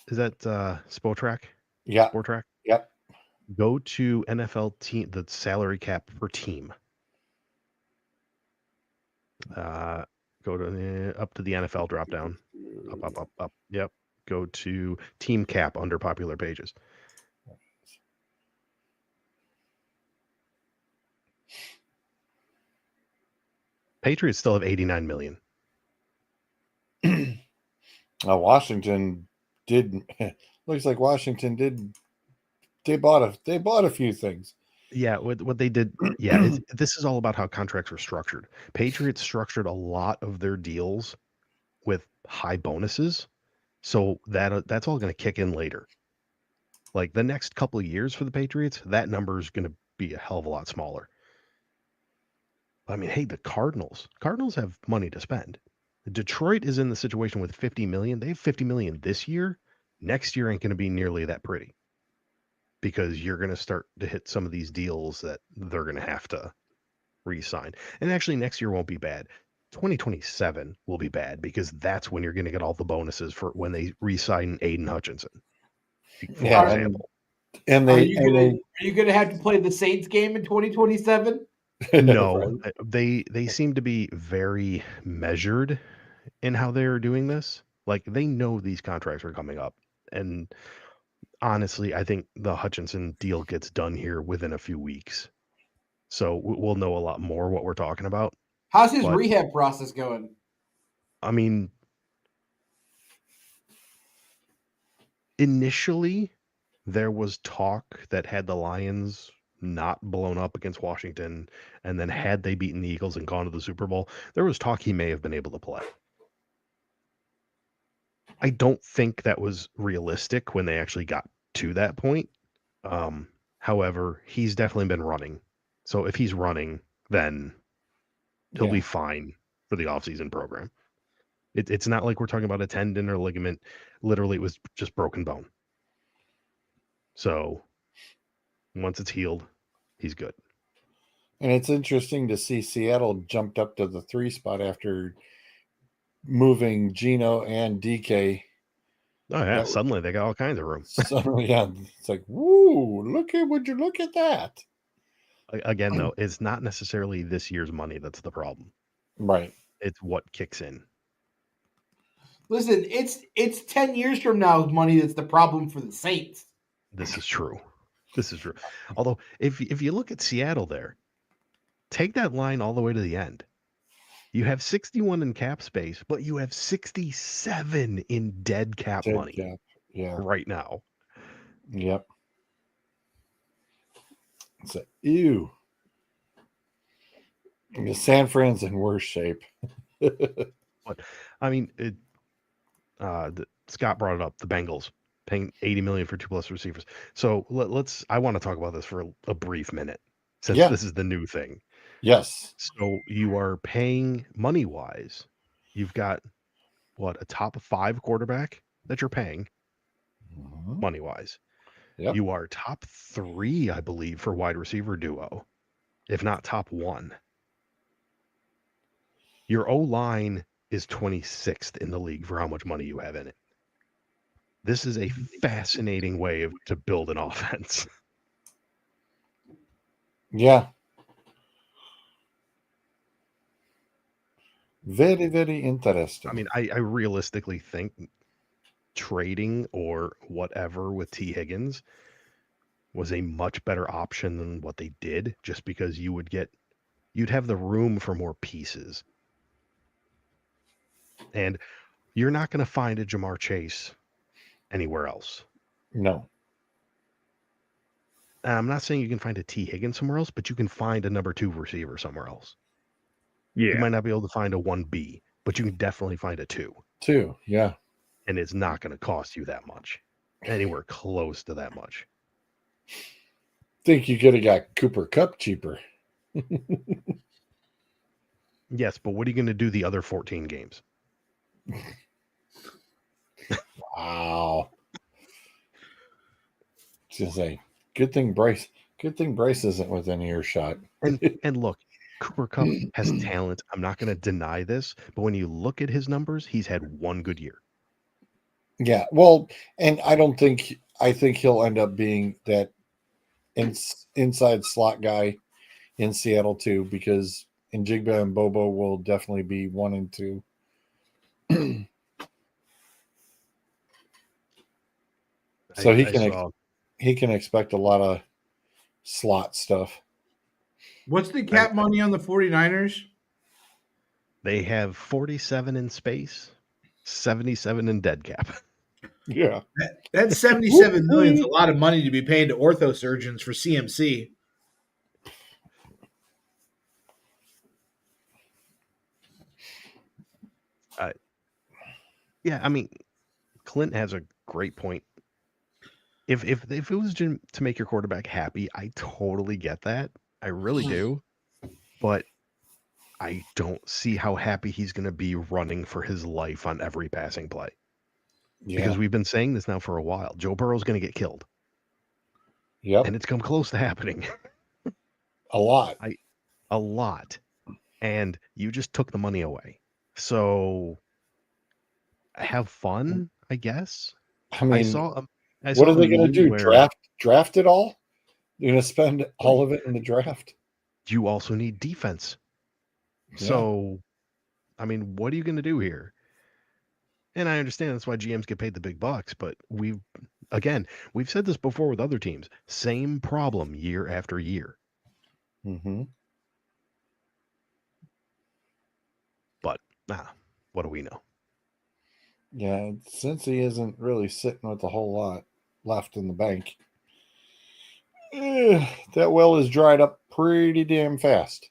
Is that Spotrac? Yeah. Sportrac? Yep. Go to NFL team, the salary cap per team. Go to up to the NFL drop down. Up. Yep. Go to team cap under popular pages. Patriots still have 89 million. Washington did. Looks like Washington did. They bought a few things. Yeah, what they did. Yeah, this is all about how contracts were structured. Patriots structured a lot of their deals with high bonuses, so that's all going to kick in later. Like the next couple of years for the Patriots, that number is going to be a hell of a lot smaller. I mean, hey, the Cardinals have money to spend. Detroit is in the situation with 50 million. They have 50 million this year. Next year ain't going to be nearly that pretty because you're going to start to hit some of these deals that they're going to have to re-sign. And actually, next year won't be bad. 2027 will be bad because that's when you're going to get all the bonuses for when they re-sign Aiden Hutchinson, for Yeah, example. and Are they you gonna have to play the Saints game in 2027? No, right? they seem to be very measured in how they're doing this. Like they know these contracts are coming up, and honestly, I think the Hutchinson deal gets done here within a few weeks. So we'll know a lot more what we're talking about. How's his But rehab process going? I mean, initially there was talk that had the Lions not blown up against Washington, and then had they beaten the Eagles and gone to the Super Bowl, there was talk he may have been able to play. I don't think that was realistic when they actually got to that point. However, he's definitely been running. So if he's running, then he'll be fine for the offseason program. It's not like we're talking about a tendon or ligament. Literally, it was just broken bone. So once it's healed, he's good. And it's interesting to see Seattle jumped up to the 3 spot after moving Gino and DK. Oh yeah, That- suddenly they got all kinds of room. So yeah, it's like, woo, would you look at that? Again, though, it's not necessarily this year's money that's the problem. Right. It's what kicks in. Listen, it's 10 years from now money that's the problem for the Saints. This is true. This is true. Although, if you look at Seattle there, take that line all the way to the end. You have 61 in cap space, but you have 67 in dead cap Dead money cap. Yeah. right now. Yep. It's like, ew. San Fran's in worse shape. But I mean, Scott brought it up. The Bengals paying $80 million for 2+ receivers. So let's. I want to talk about this for a brief minute, since this is the new thing. Yes. So you are paying money wise. You've got a top 5 quarterback that you're paying money wise. Yep. You are top 3, I believe, for wide receiver duo, if not top 1. Your O line is 26th in the league for how much money you have in it. This is a fascinating way to build an offense. Yeah. Very, very interesting. I mean, I realistically think trading or whatever with T. Higgins was a much better option than what they did, just because you'd have the room for more pieces. And you're not going to find a Jamar Chase anywhere else. No. I'm not saying you can find a T. Higgins somewhere else, but you can find a number 2 receiver somewhere else. Yeah. You might not be able to find a 1B, but you can definitely find a 2. 2. Yeah. And it's not going to cost you that much, anywhere close to that much. Think you could have got Cooper Kupp cheaper. Yes, but what are you going to do the other 14 games? Wow. Just say, good thing Bryce isn't within earshot. And look, Cooper Kupp has talent. I'm not going to deny this, but when you look at his numbers, he's had one good year. Yeah. Well, and I think he'll end up being that inside slot guy in Seattle too, because Njigba and Bobo will definitely be 1 and 2. So he can expect a lot of slot stuff. What's the cap money on the 49ers? They have 47 in space, 77 in dead cap. Yeah. That 77 million is a lot of money to be paying to ortho surgeons for CMC. Yeah, I mean, Clint has a great point. If it was to make your quarterback happy, I totally get that. I really do. But I don't see how happy he's going to be running for his life on every passing play. Yeah. Because we've been saying this now for a while. Joe Burrow's going to get killed. Yep. And it's come close to happening. A lot. a lot, and you just took the money away. So have fun, I guess. I I mean, saw I what saw are a they going to meme do? where Draft it all? You're going to spend all of it in the draft? you also need defense. Yeah. So, I mean, what are you going to do here? And I understand that's why GMs get paid the big bucks, but we've said this before with other teams. Same problem year after year. Mm-hmm. But what do we know? Yeah, since he isn't really sitting with a whole lot left in the bank, that well is dried up pretty damn fast.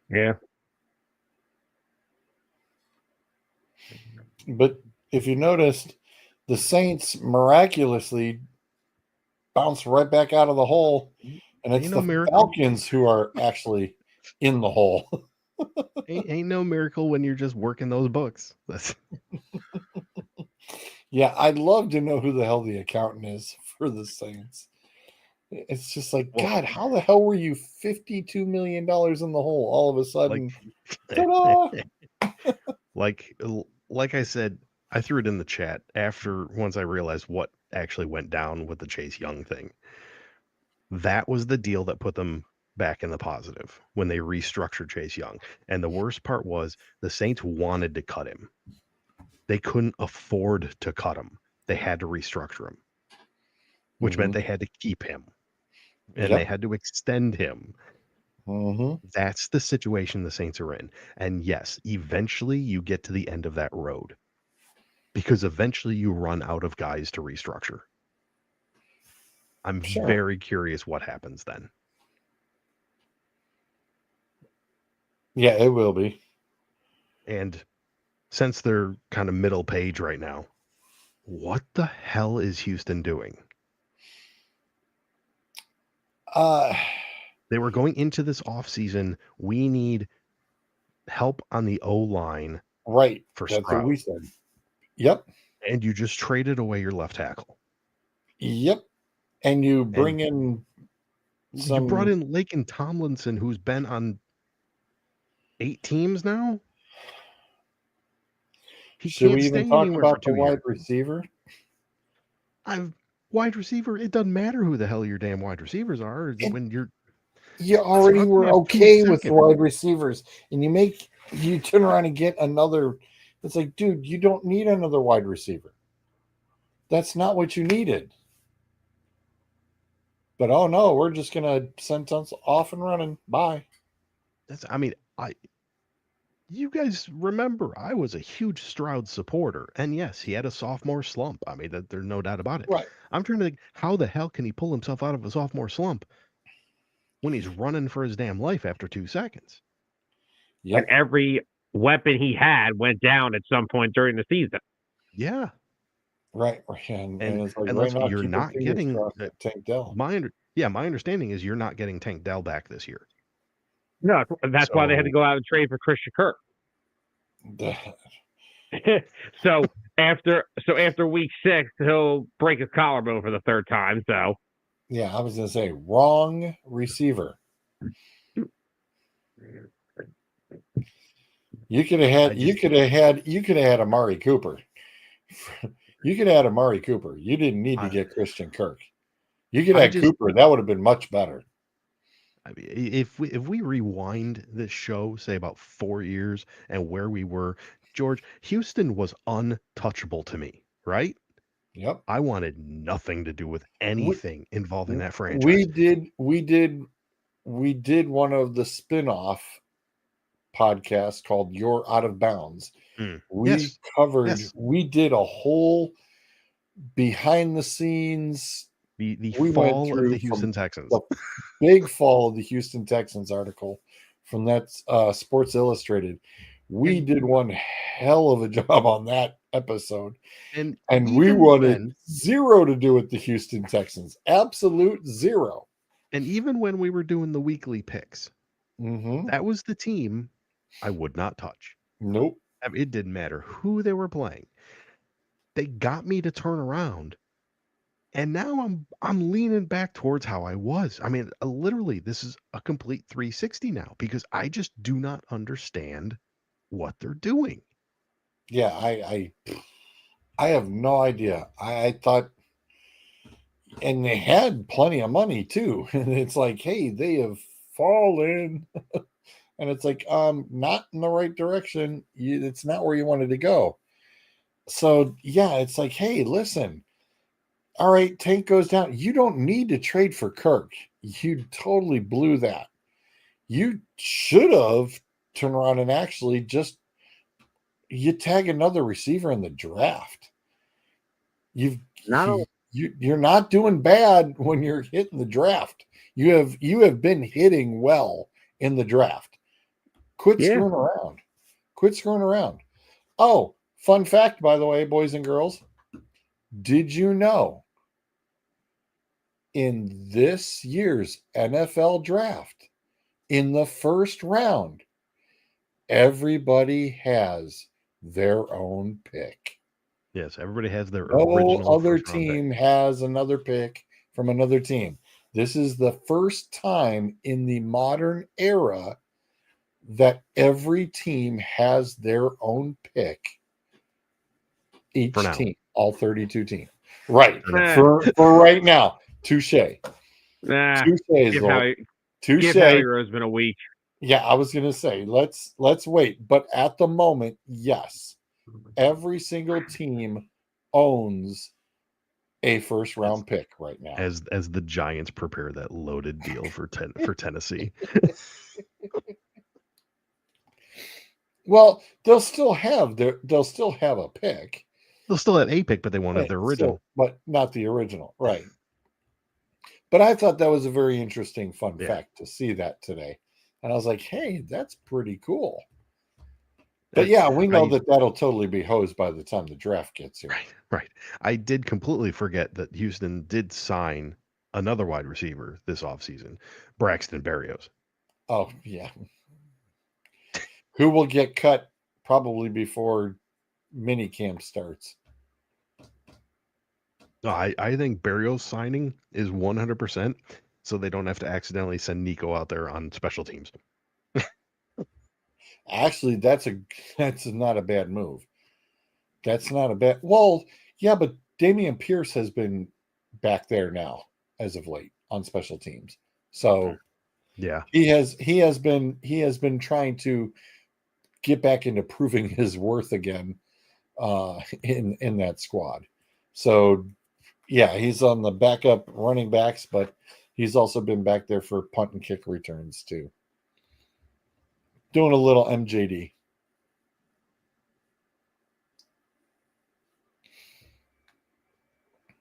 Yeah. But if you noticed, the Saints miraculously bounced right back out of the hole, and it's Ain't no the miracle. Falcons who are actually in the hole. Ain't no miracle when you're just working those books. That's Yeah, I'd love to know who the hell the accountant is for the Saints. It's just like, well, God, how the hell were you $52 million in the hole all of a sudden? Ta-da! like I said, I threw it in the chat after once I realized what actually went down with the Chase Young thing. That was the deal that put them back in the positive when they restructured Chase Young. And the worst part was the Saints wanted to cut him. They couldn't afford to cut him. They had to restructure him, which meant they had to keep him and they had to extend him. That's the situation the Saints are in. And yes, eventually you get to the end of that road because eventually you run out of guys to restructure. I'm very curious what happens then. Yeah, it will be. And since they're kind of middle page right now, what the hell is Houston doing? They were going into this offseason. We need help on the O-line. Right. For That's Stroud. what we said. Yep. And you just traded away your left tackle. Yep. And you bring in You brought in Laken Tomlinson, who's been on 8 teams now. He Should can't we even stay talk anywhere about for 2 the wide years. receiver? Wide receiver, it doesn't matter who the hell your damn wide receivers are when you're. You already Stroud's were gonna have okay 2 with seconds. wide receivers, and you turn around and get another. It's like, dude, you don't need another wide receiver. That's not what you needed. But oh no, we're just gonna send us off and running. Bye. You guys remember I was a huge Stroud supporter, and yes, he had a sophomore slump. I mean, there's no doubt about it. Right. I'm trying to think, how the hell can he pull himself out of a sophomore slump when he's running for his damn life after 2 seconds? Yep. And every weapon he had went down at some point during the season. Yeah. Right. And it's like right now, you're not getting Tank Dell. My understanding is you're not getting Tank Dell back this year. No, that's why they had to go out and trade for Christian Kirk. So after week 6, he'll break his collarbone for the 3rd time. So yeah, I was gonna say wrong receiver. You could have had Amari Cooper. You could have had Amari Cooper. You didn't need to get Christian Kirk. You could have Cooper. That would have been much better. I mean, if we rewind this show, say about 4 years, and where we were, George, Houston was untouchable to me, right? Yep. I wanted nothing to do with anything involving that franchise. We did one of the spin-off podcasts called You're Out of Bounds. We did a whole behind the scenes the fall of the Houston Texans. The big fall of the Houston Texans article from that Sports Illustrated. We did one hell of a job on that episode. And we wanted zero to do with the Houston Texans. Absolute zero. And even when we were doing the weekly picks, that was the team I would not touch. Nope. I mean, it didn't matter who they were playing. They got me to turn around And now I'm leaning back towards how I was. I mean, literally, this is a complete 360 now because I just do not understand what they're doing. Yeah, I have no idea. I thought, and they had plenty of money too. And it's like, hey, they have fallen. And it's like, not in the right direction. It's not where you wanted to go. So yeah, it's like, hey, listen, all right, Tank goes down. You don't need to trade for Kirk. You totally blew that. You should have turned around and actually just you tag another receiver in the draft. You've Not only, you're not doing bad when you're hitting the draft. You have been hitting well in the draft. Quit yeah. screwing around. Quit screwing around. Oh, fun fact, by the way, boys and girls. Did you know in this year's NFL draft, in the first round, everybody has their own pick? Yes, everybody has their No original other first round pick. team has another pick from another team. This is the first time in the modern era that every team has their own pick. Each For now. team, all 32 teams. Right. Eh. For right now. Touche. Nah, Touche, give Zol. Howie Touche. Roseman a week. Yeah, I was gonna say let's wait. But at the moment, yes, every single team owns a first round pick right now. As the Giants prepare that loaded deal for Tennessee. Well, they'll still have a pick. They'll still have a pick, but they won't have their original. But not the original, right? But I thought that was a very interesting fun fact to see that today. And I was like, hey, that's pretty cool. But yeah, we know that that'll totally be hosed by the time the draft gets here. Right. I did completely forget that Houston did sign another wide receiver this offseason, Braxton Berrios. Oh, yeah. Who will get cut probably before mini camp starts. I think Berrios signing is 100%, so they don't have to accidentally send Nico out there on special teams. Actually, that's not a bad move. That's not a bad. Well, yeah, but Damian Pierce has been back there now as of late on special teams. So yeah, he has been trying to get back into proving his worth again in that squad. So yeah, he's on the backup running backs, but he's also been back there for punt and kick returns too. Doing a little MJD.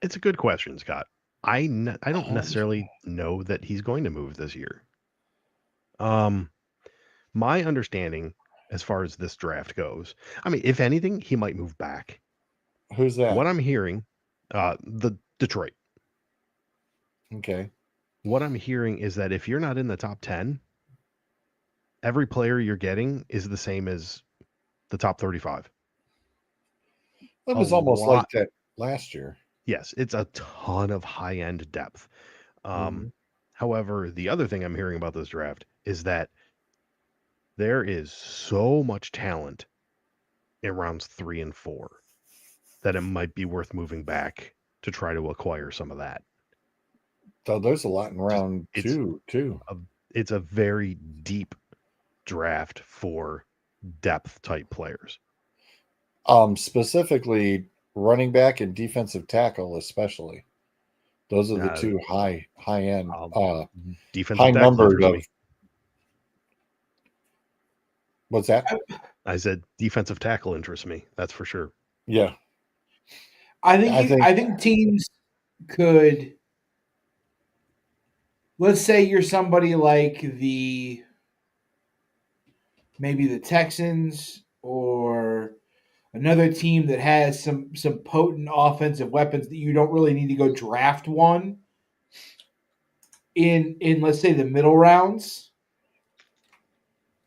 it's a good question, Scott. I don't necessarily know that he's going to move this year. My understanding as far as this draft goes, I mean, if anything, he might move back. Who's that? What I'm hearing, the Detroit. Okay. What I'm hearing is that if you're not in the top 10, every player you're getting is the same as the top 35. It was almost like that last year. Yes, it's a ton of high-end depth. However, the other thing I'm hearing about this draft is that there is so much talent in rounds 3 and 4 that it might be worth moving back to try to acquire some of that. So there's a lot in round 2 too. It's a very deep draft for depth type players. Specifically running back and defensive tackle, especially. Those are the two high end defensive high tackle numbered of. me. What's that? I said defensive tackle interests me. That's for sure. Yeah. I think teams could, let's say you're somebody like maybe the Texans or another team that has some potent offensive weapons that you don't really need to go draft one in let's say the middle rounds.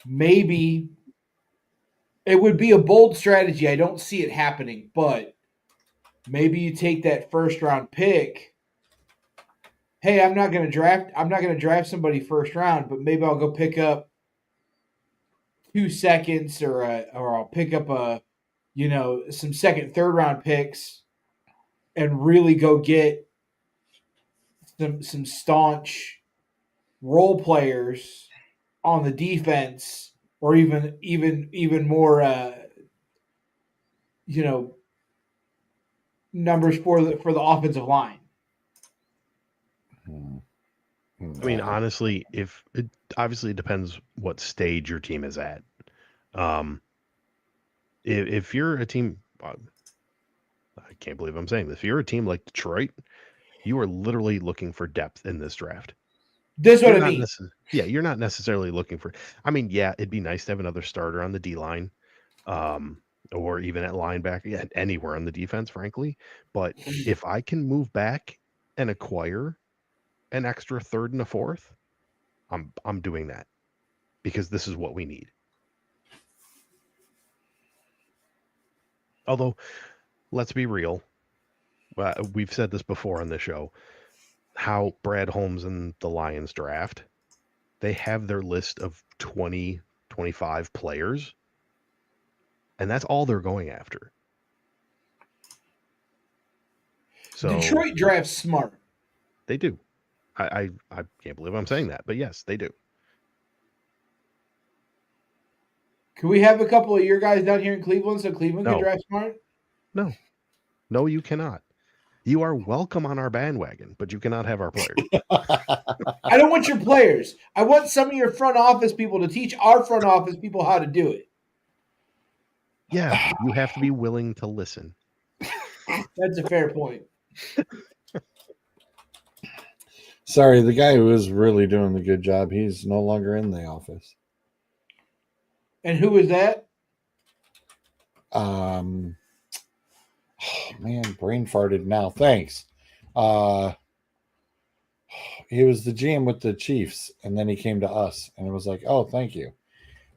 Maybe it would be a bold strategy. I don't see it happening, but maybe you take that first round pick hey, I'm not going to draft somebody first round, but maybe I'll go pick up 2 seconds or I'll pick up some second, third round picks and really go get some staunch role players on the defense or even more you know numbers for the offensive line. Hmm. I mean, honestly, if it obviously depends what stage your team is at. Um, if you're a team, I can't believe I'm saying this. If you're a team like Detroit, you are literally looking for depth in this draft. That's what You're I not mean. yeah, you're not necessarily looking for. I mean, yeah, it'd be nice to have another starter on the D line, um, or even at linebacker, yeah, anywhere on the defense, frankly. But if I can move back and acquire an extra third and a fourth, I'm doing that because this is what we need. Although, let's be real, we've said this before on the show. How Brad Holmes and the Lions draft, they have their list of 20, 25 players, and that's all they're going after. So Detroit drafts smart. they do. I can't believe I'm saying that, but yes, they do. Can we have a couple of your guys down here in Cleveland so Cleveland can No, draft smart? no, you cannot. You are welcome on our bandwagon, but you cannot have our players. I don't want your players. I want some of your front office people to teach our front office people how to do it. Yeah, you have to be willing to listen. That's a fair point. Sorry, the guy who was really doing the good job, he's no longer in the office. And who is that? Oh man, brain farted now. Thanks. He was the GM with the Chiefs, and then he came to us, and it was like, oh, thank you.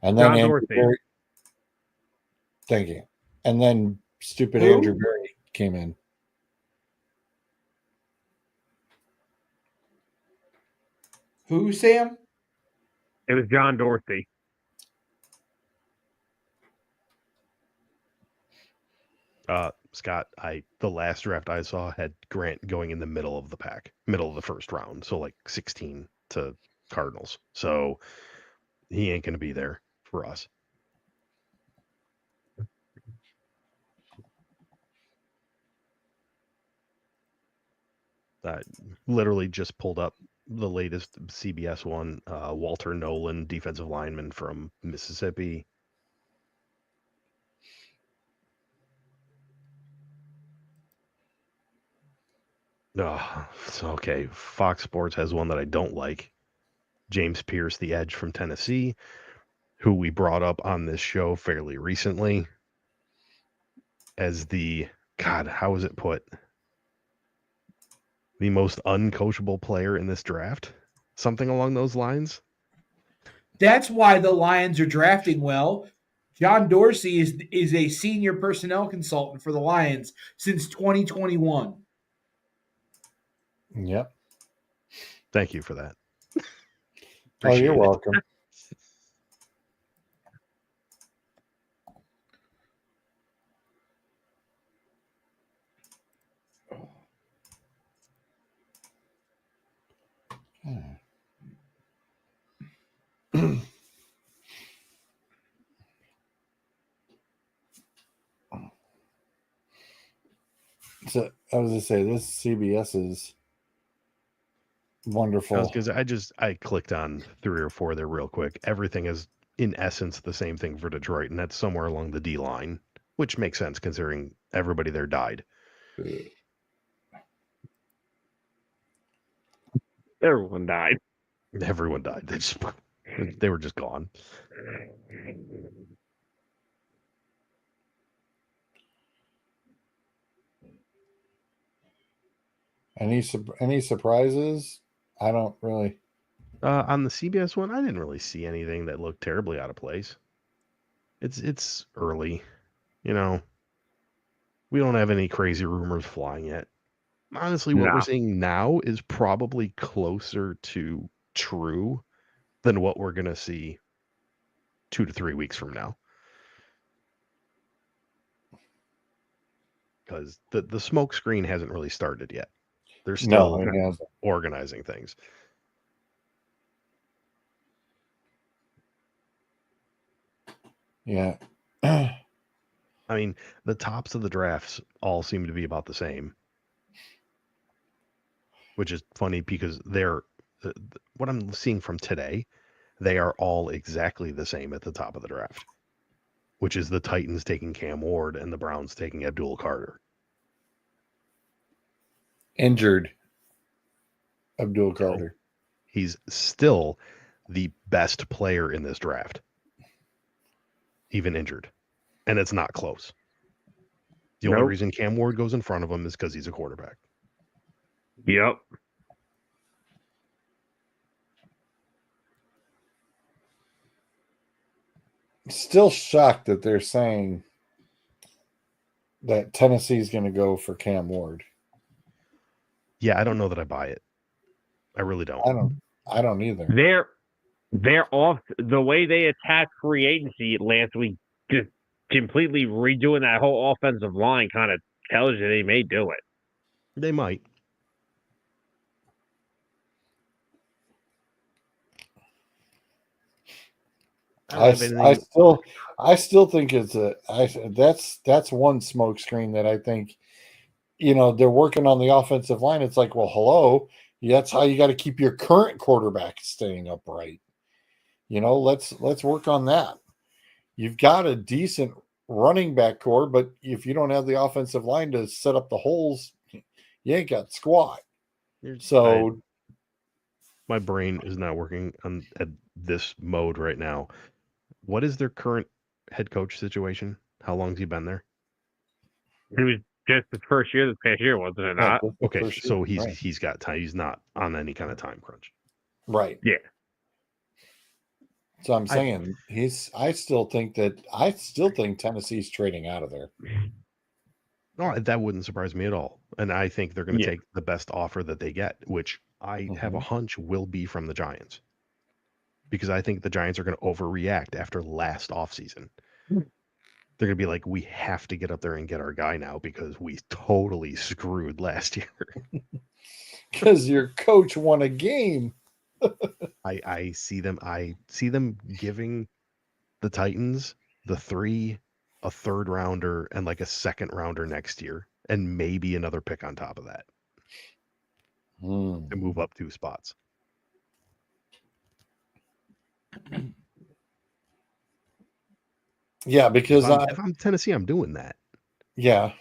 And then John Andrew Dorsey. Berry, thank you. And then stupid Who? Andrew Berry came in. Who, Sam? It was John Dorsey. Scott, the last draft I saw had Grant going in the middle of the pack, middle of the first round, so like 16 to Cardinals. So he ain't going to be there for us. I literally just pulled up the latest CBS one. Walter Nolan, defensive lineman from Mississippi. So okay. Fox Sports has one that I don't like. James Pierce, the edge from Tennessee, who we brought up on this show fairly recently as how was it put? The most uncoachable player in this draft? Something along those lines? That's why the Lions are drafting well. John Dorsey is a senior personnel consultant for the Lions since 2021. Yep. Thank you for that. Oh, you're Appreciate it. welcome. So I was gonna say this CBS is wonderful. Because I clicked on 3 or 4 there real quick. Everything is in essence the same thing for Detroit, and that's somewhere along the D line, which makes sense considering everybody there died. Everyone died. Everyone died. They were just gone. Any surprises? I don't really. On the CBS one, I didn't really see anything that looked terribly out of place. It's early, you know. We don't have any crazy rumors flying yet. Honestly, what we're Nah. seeing now is probably closer to true than what we're going to see 2 to 3 weeks from now. Because the smoke screen hasn't really started yet. They're still No, it hasn't. organizing things. Yeah. I mean, the tops of the drafts all seem to be about the same, which is funny because what I'm seeing from today, they are all exactly the same at the top of the draft, which is the Titans taking Cam Ward and the Browns taking Abdul Carter. Injured Abdul Carter. He's still the best player in this draft, even injured, and it's not close. The only Nope. reason Cam Ward goes in front of him is because he's a quarterback. Yep. Still shocked that they're saying that Tennessee's going to go for Cam Ward. Yeah, I don't know that I buy it. I really don't. I don't either. They're off the way they attacked free agency last week. Just completely redoing that whole offensive line kind of tells you they may do it. They might. I still think it's that's one smoke screen that I think, they're working on the offensive line. It's like, well, hello, that's how you got to keep your current quarterback staying upright. Let's work on that. You've got a decent running back core, but if you don't have the offensive line to set up the holes, you ain't got squat. So my brain is not working at this mode right now. What is their current head coach situation? How long's he been there? It was just his first year this past year, wasn't it not? Okay, so he's got time. He's not on any kind of time crunch. Right. Yeah. So I'm saying I still think Tennessee's trading out of there. No, that wouldn't surprise me at all. And I think they're going to take the best offer that they get, which I have a hunch will be from the Giants. Because I think the Giants are going to overreact after last offseason. They're going to be like, we have to get up there and get our guy now because we totally screwed last year. Because your coach won a game. I see them giving the Titans the 3, a third rounder, and like a second rounder next year, and maybe another pick on top of that to move up 2 spots. Yeah, because if I'm Tennessee, I'm doing that. Yeah.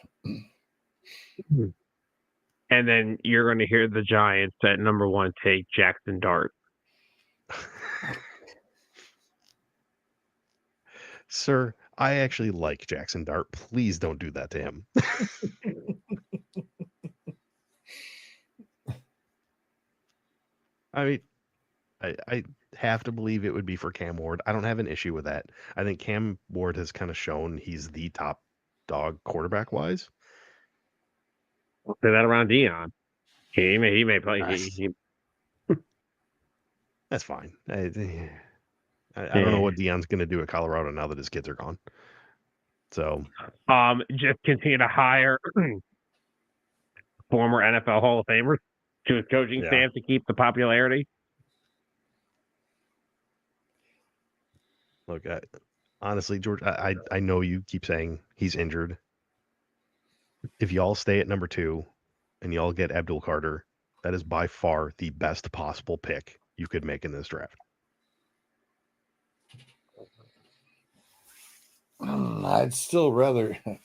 And then you're going to hear the Giants at number 1 take Jackson Dart. Sir, I actually like Jackson Dart. Please don't do that to him. I mean, I have to believe it would be for Cam Ward. I don't have an issue with that. I think Cam Ward has kind of shown he's the top dog quarterback-wise. We'll say that around Dion. He may play. That's fine. I don't know what Dion's going to do at Colorado now that his kids are gone. So, just continue to hire former NFL Hall of Famers to his coaching staff to keep the popularity. Look, honestly, George, I know you keep saying he's injured. If y'all stay at number 2 and y'all get Abdul Carter, that is by far the best possible pick you could make in this draft. I'd still rather have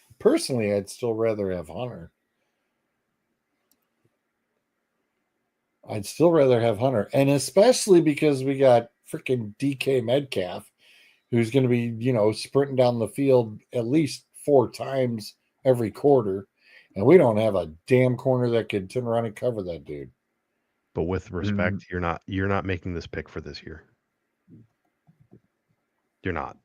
Hunter. And especially because we got freaking DK Metcalf, who's going to be, sprinting down the field at least 4 times every quarter, and we don't have a damn corner that can turn around and cover that dude. But with respect, you're not making this pick for this year. You're not.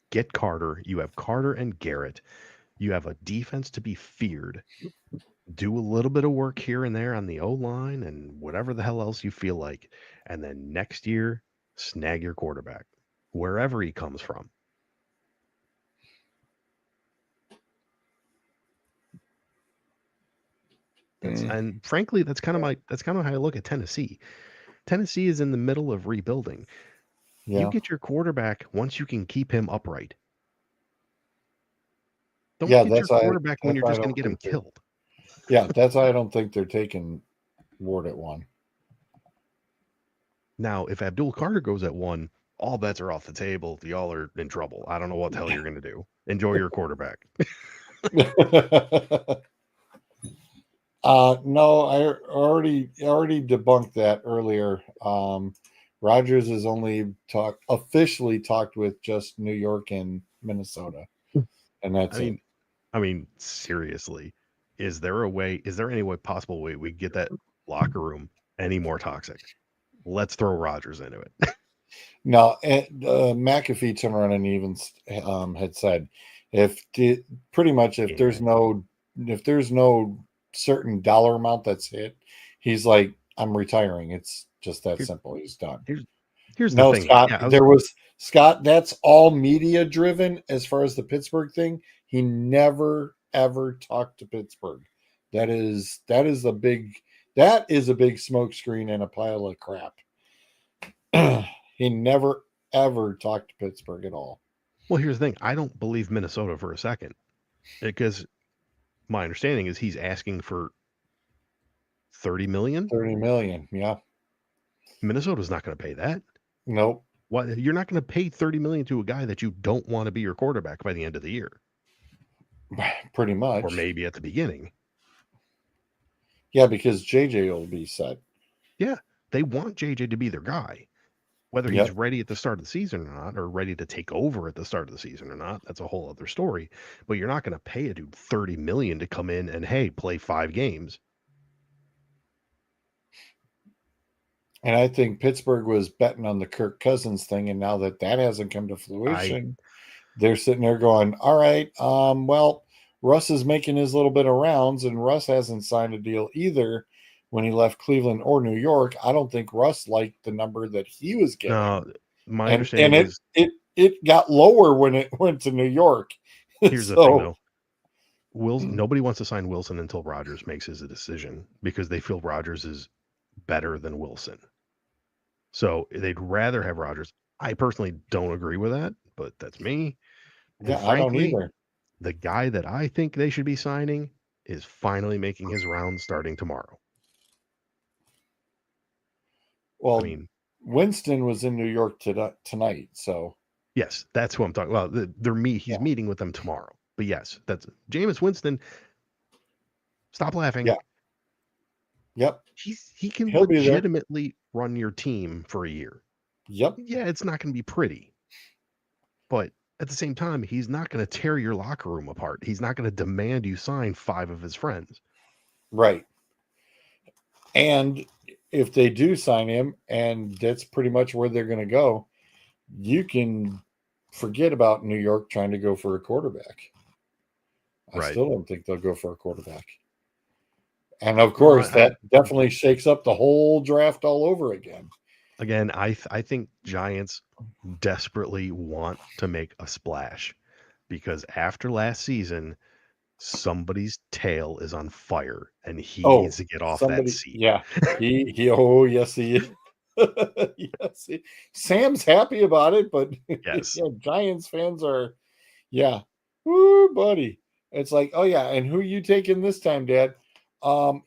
Get Carter. You have Carter and Garrett. You have a defense to be feared. Do a little bit of work here and there on the O-line and whatever the hell else you feel like. And then next year, snag your quarterback, wherever he comes from. And frankly, that's kind of how I look at Tennessee. Tennessee is in the middle of rebuilding. You Yeah. get your quarterback once you can keep him upright. Don't Yeah, get that's your why quarterback when that's you're why I just going don't to get him think they're killed. yeah, that's why I don't think they're taking Ward at 1. Now, if Abdul Carter goes at 1, all bets are off the table. Y'all are in trouble. I don't know what the hell you're going to do. Enjoy your quarterback. No, I already debunked that earlier. Rogers has only officially talked with just New York and Minnesota, and that's it. I mean, seriously, is there any possible way we get that locker room any more toxic? Let's throw Rogers into it. No, McAfee turned around and even had said, pretty much if there's no certain dollar amount that's hit, he's like, I'm retiring. It's just that simple. He's done. Here's No, the thing. Scott. Yeah, There was Scott. That's all media driven as far as the Pittsburgh thing. He never ever talked to Pittsburgh. That is a big smokescreen and a pile of crap. He never ever talked to Pittsburgh at all. Well, here's the thing. I don't believe Minnesota for a second, because my understanding is he's asking for $30 million. 30 million, yeah. Minnesota's not going to pay that. Nope. What, you're not going to pay $30 million to a guy that you don't want to be your quarterback by the end of the year. Pretty much. Or maybe at the beginning. Yeah, because JJ will be set. Yeah, they want JJ to be their guy. Whether he's ready at the start of the season or not, or ready to take over at the start of the season or not, that's a whole other story. But you're not going to pay a dude $30 million to come in and, hey, play 5 games. And I think Pittsburgh was betting on the Kirk Cousins thing, and now that hasn't come to fruition, they're sitting there going, all right, well, Russ is making his little bit of rounds, and Russ hasn't signed a deal either when he left Cleveland or New York. I don't think Russ liked the number that he was getting. No, my understanding is it got lower when it went to New York. Here's the thing, though. Nobody wants to sign Wilson until Rodgers makes his decision, because they feel Rodgers is better than Wilson. So they'd rather have Rodgers. I personally don't agree with that, but that's me. Yeah, and frankly, I don't either. The guy that I think they should be signing is finally making his rounds starting tomorrow. Well, I mean, Winston was in New York tonight, so yes, that's who I'm talking about. He's meeting with them tomorrow. But yes, that's Jameis Winston. Stop laughing. Yeah. Yep. He can legitimately run your team for a year. Yep. Yeah, it's not going to be pretty. But at the same time, he's not going to tear your locker room apart. He's not going to demand you sign 5 of his friends. Right. And if they do sign him, and that's pretty much where they're going to go, you can forget about New York trying to go for a quarterback. I still don't think they'll go for a quarterback. And of course, that definitely shakes up the whole draft all over again. Again, I think Giants desperately want to make a splash, because after last season, somebody's tail is on fire and he needs to get off that seat. Yeah. Yes, he is. Yes. Sam's happy about it, but yes. Giants fans are, woo, buddy. It's like, oh yeah, and who you taking this time, Dad? If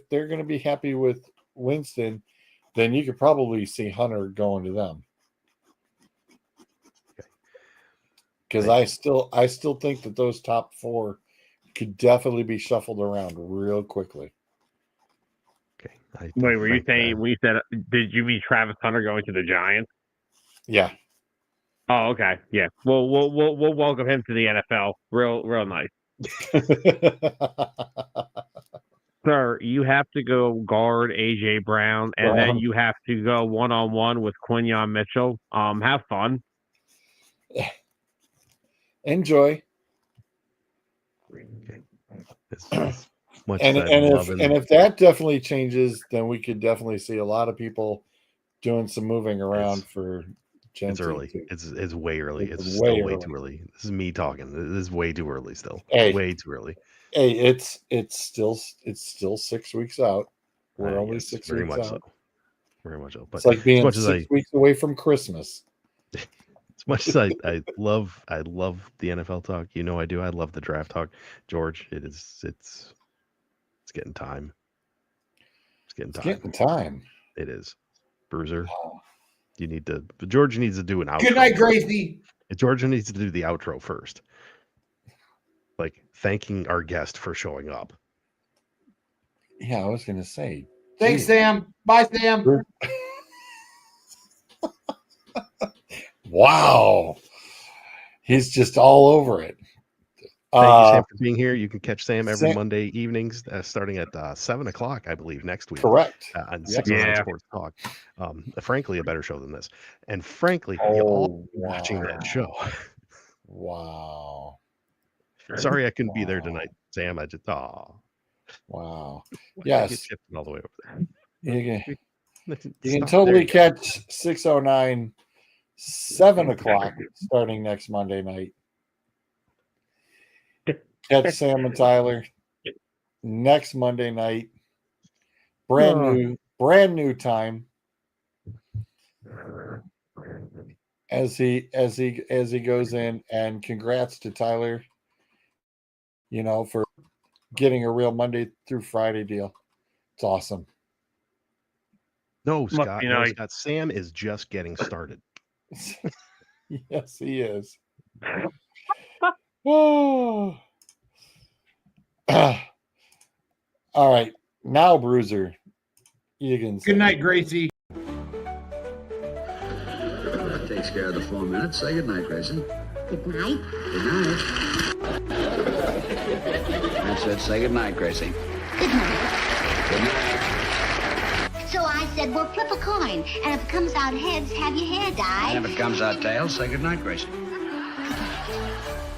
they're going to be happy with Winston, then you could probably see Hunter going to them. Because I still think that those top 4 could definitely be shuffled around real quickly. Okay. Wait, were you saying when you said, did you mean Travis Hunter going to the Giants? Yeah. Oh, okay. Yeah. We'll welcome him to the NFL. Real nice. Sir, you have to go guard AJ Brown, and then you have to go 1-on-1 with Quinyon Mitchell. Have fun. Enjoy. As much And as I'm and loving, if that definitely changes, then we could definitely see a lot of people doing some moving around for Gen it's 2 early. too. It's way early. It's It's way still way early. too early. This is me talking. This is way too early still. Hey. Way too early. Hey, it's still 6 weeks out. We're only Yes, 6 very weeks much out. so. Very much so. But It's like as being much as 6 weeks away from Christmas. as much as I love the NFL talk, you know I do. I love the draft talk. George, it's getting time. It's getting It's time. getting time. It is. Bruiser, George needs to do an outro. Good night, Gracie. George needs to do the outro first. Like thanking our guest for showing up. Yeah, I was gonna say. Thanks, geez. Sam. Bye, Sam. Wow. He's just all over it. Thank you, Sam, for being here. You can catch Sam every Sam- Monday evenings, starting at 7 o'clock, I believe, next week. Correct. On Yep. 609 Yeah. Sports Talk. Frankly, a better show than this. And frankly, you all wow. watching that show. Wow. Sorry I couldn't be there tonight, Sam. I just, Wow. I get Yes. shifted all the way over there. You can Stop. totally There you go. catch 609, 7 o'clock starting next Monday night. Catch Sam and Tyler next Monday night. Brand new time. As he goes in, and congrats to Tyler, for getting a real Monday through Friday deal. It's awesome. No, Scott. be No, nice. Scott. Sam is just getting started. Yes, he is. Oh. All right. Now, Bruiser, you can say. Good night, Gracie. That takes care of the 4 minutes. Say good night, Grayson. Good night. Good night. That's it. Say good night, Gracie. Good night. Good night. So I said, well, flip a coin, and if it comes out heads, have your hair dyed. And if it comes out tails, say good night, Gracie. Good night.